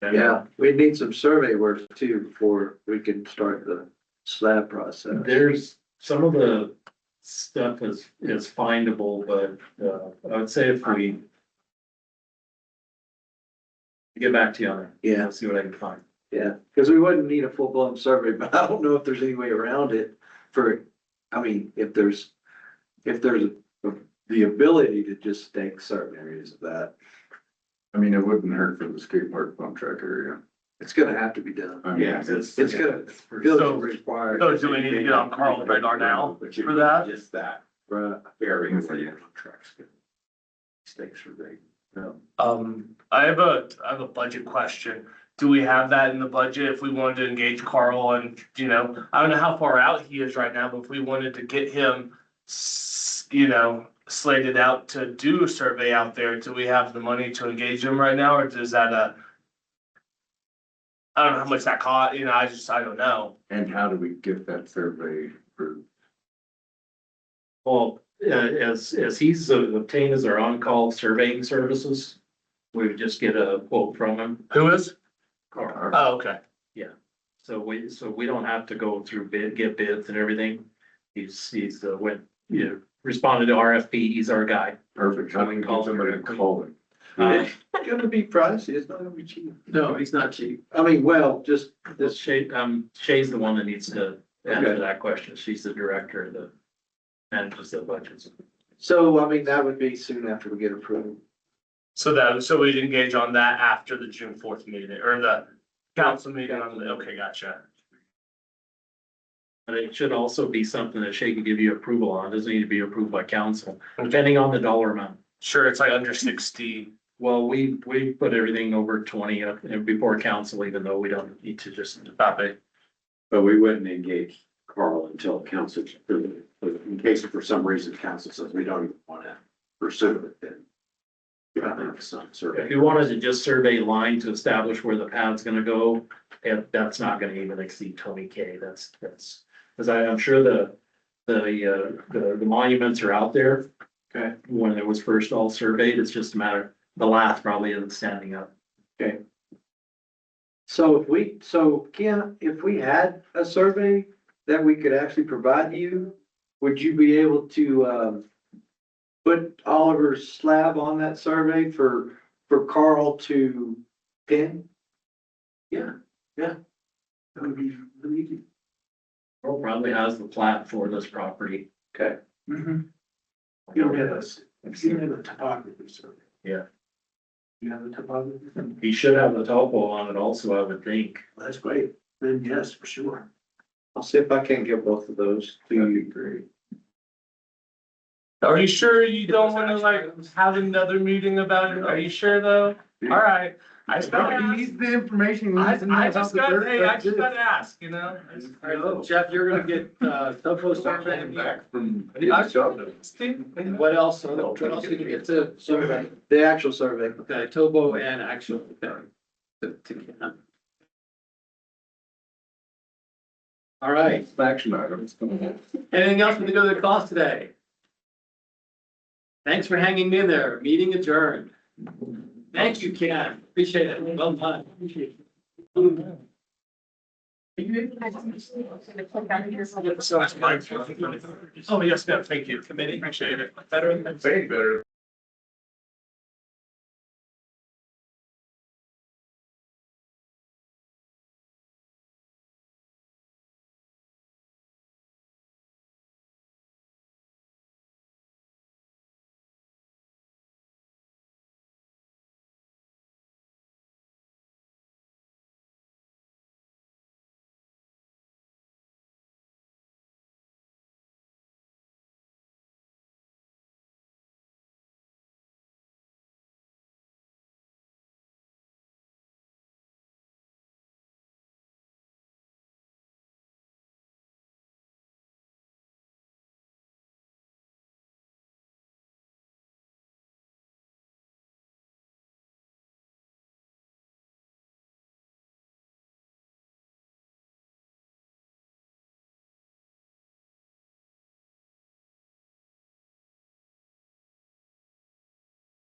Yeah, we need some survey work too before we can start the slab process. There's, some of the stuff is findable, but, I would say if we get back to you on it. Yeah. I'll see what I can find. Yeah, because we wouldn't need a full-blown survey, but I don't know if there's any way around it for, I mean, if there's the ability to just stake certain areas of that, I mean, it wouldn't hurt for the skate park pump track area. it's gonna have to be done. I mean, It's gonna, So- village required. So do we need to get on Carl's radar now for that? Just that Right. area where the tracks go. Stakes are big. I have a budget question. Do we have that in the budget if we wanted to engage Carl and, I don't know how far out he is right now, but if we wanted to get him, slated out to do a survey out there, do we have the money to engage him right now, or does that, I don't know how much that cost, I don't know. And how do we get that survey approved? Well, as he's obtained as our on-call surveying services, we would just get a quote from him. Who is? Carl. Oh, okay. So we don't have to go through get bids and everything. He's responded to RFP, he's our guy. Perfect. How do we call somebody to call it? Uh, It's gonna be pricey, it's not gonna be cheap. No, he's not cheap. I mean, well, just This this, Shay's the one that needs to answer Okay. that question. She's the director that manages the budgets. so, I mean, that would be soon after we get approved. So we'd engage on that after the June 4th meeting, or the council meeting okay, gotcha. But it should also be something that Shay can give you approval on. It doesn't need to be approved by council, depending on the dollar amount. Sure, it's like under 60. Well, we put everything over 20 before council, even though we don't need to just. Copy. But we wouldn't engage Carl until council, in case for some reason council says we don't even want to pursue it, then. You have some survey. If you wanted to just survey line to establish where the pad's gonna go, that's not gonna even exceed 20K. That's, because I'm sure the monuments are out there. Okay. When it was first all surveyed, it's just a matter, the lath probably isn't standing up. So Ken, if we had a survey that we could actually provide you, would you be able to, put Oliver's slab on that survey for Carl to pin? That would be really easy. Earl probably has the plat for this property. Okay. You don't have a topography survey. You have the topography? He should have the topo on it also, I would think. That's great. Then yes, for sure. I'll see if I can get both of those to you. Great. Are you sure you don't wanna like have another meeting about it? Are you sure though? Alright, I just gotta He ask. needs the information. He needs to know I about just the got, dirt, hey, I that's just it. gotta ask, you know? All right, Jeff, you're gonna get, topo Stop survey. coming back from. Steve? And what else, what else are you gonna get to? Survey, the actual survey. Okay, topo and actual, okay. To- All right, Action items. anything else with the go to the cause today? Thanks for hanging in there, meeting adjourned. Thank you, Ken, appreciate it, well done. Oh, yes, ma'am, thank you. Committee, appreciate it. Better than. Better.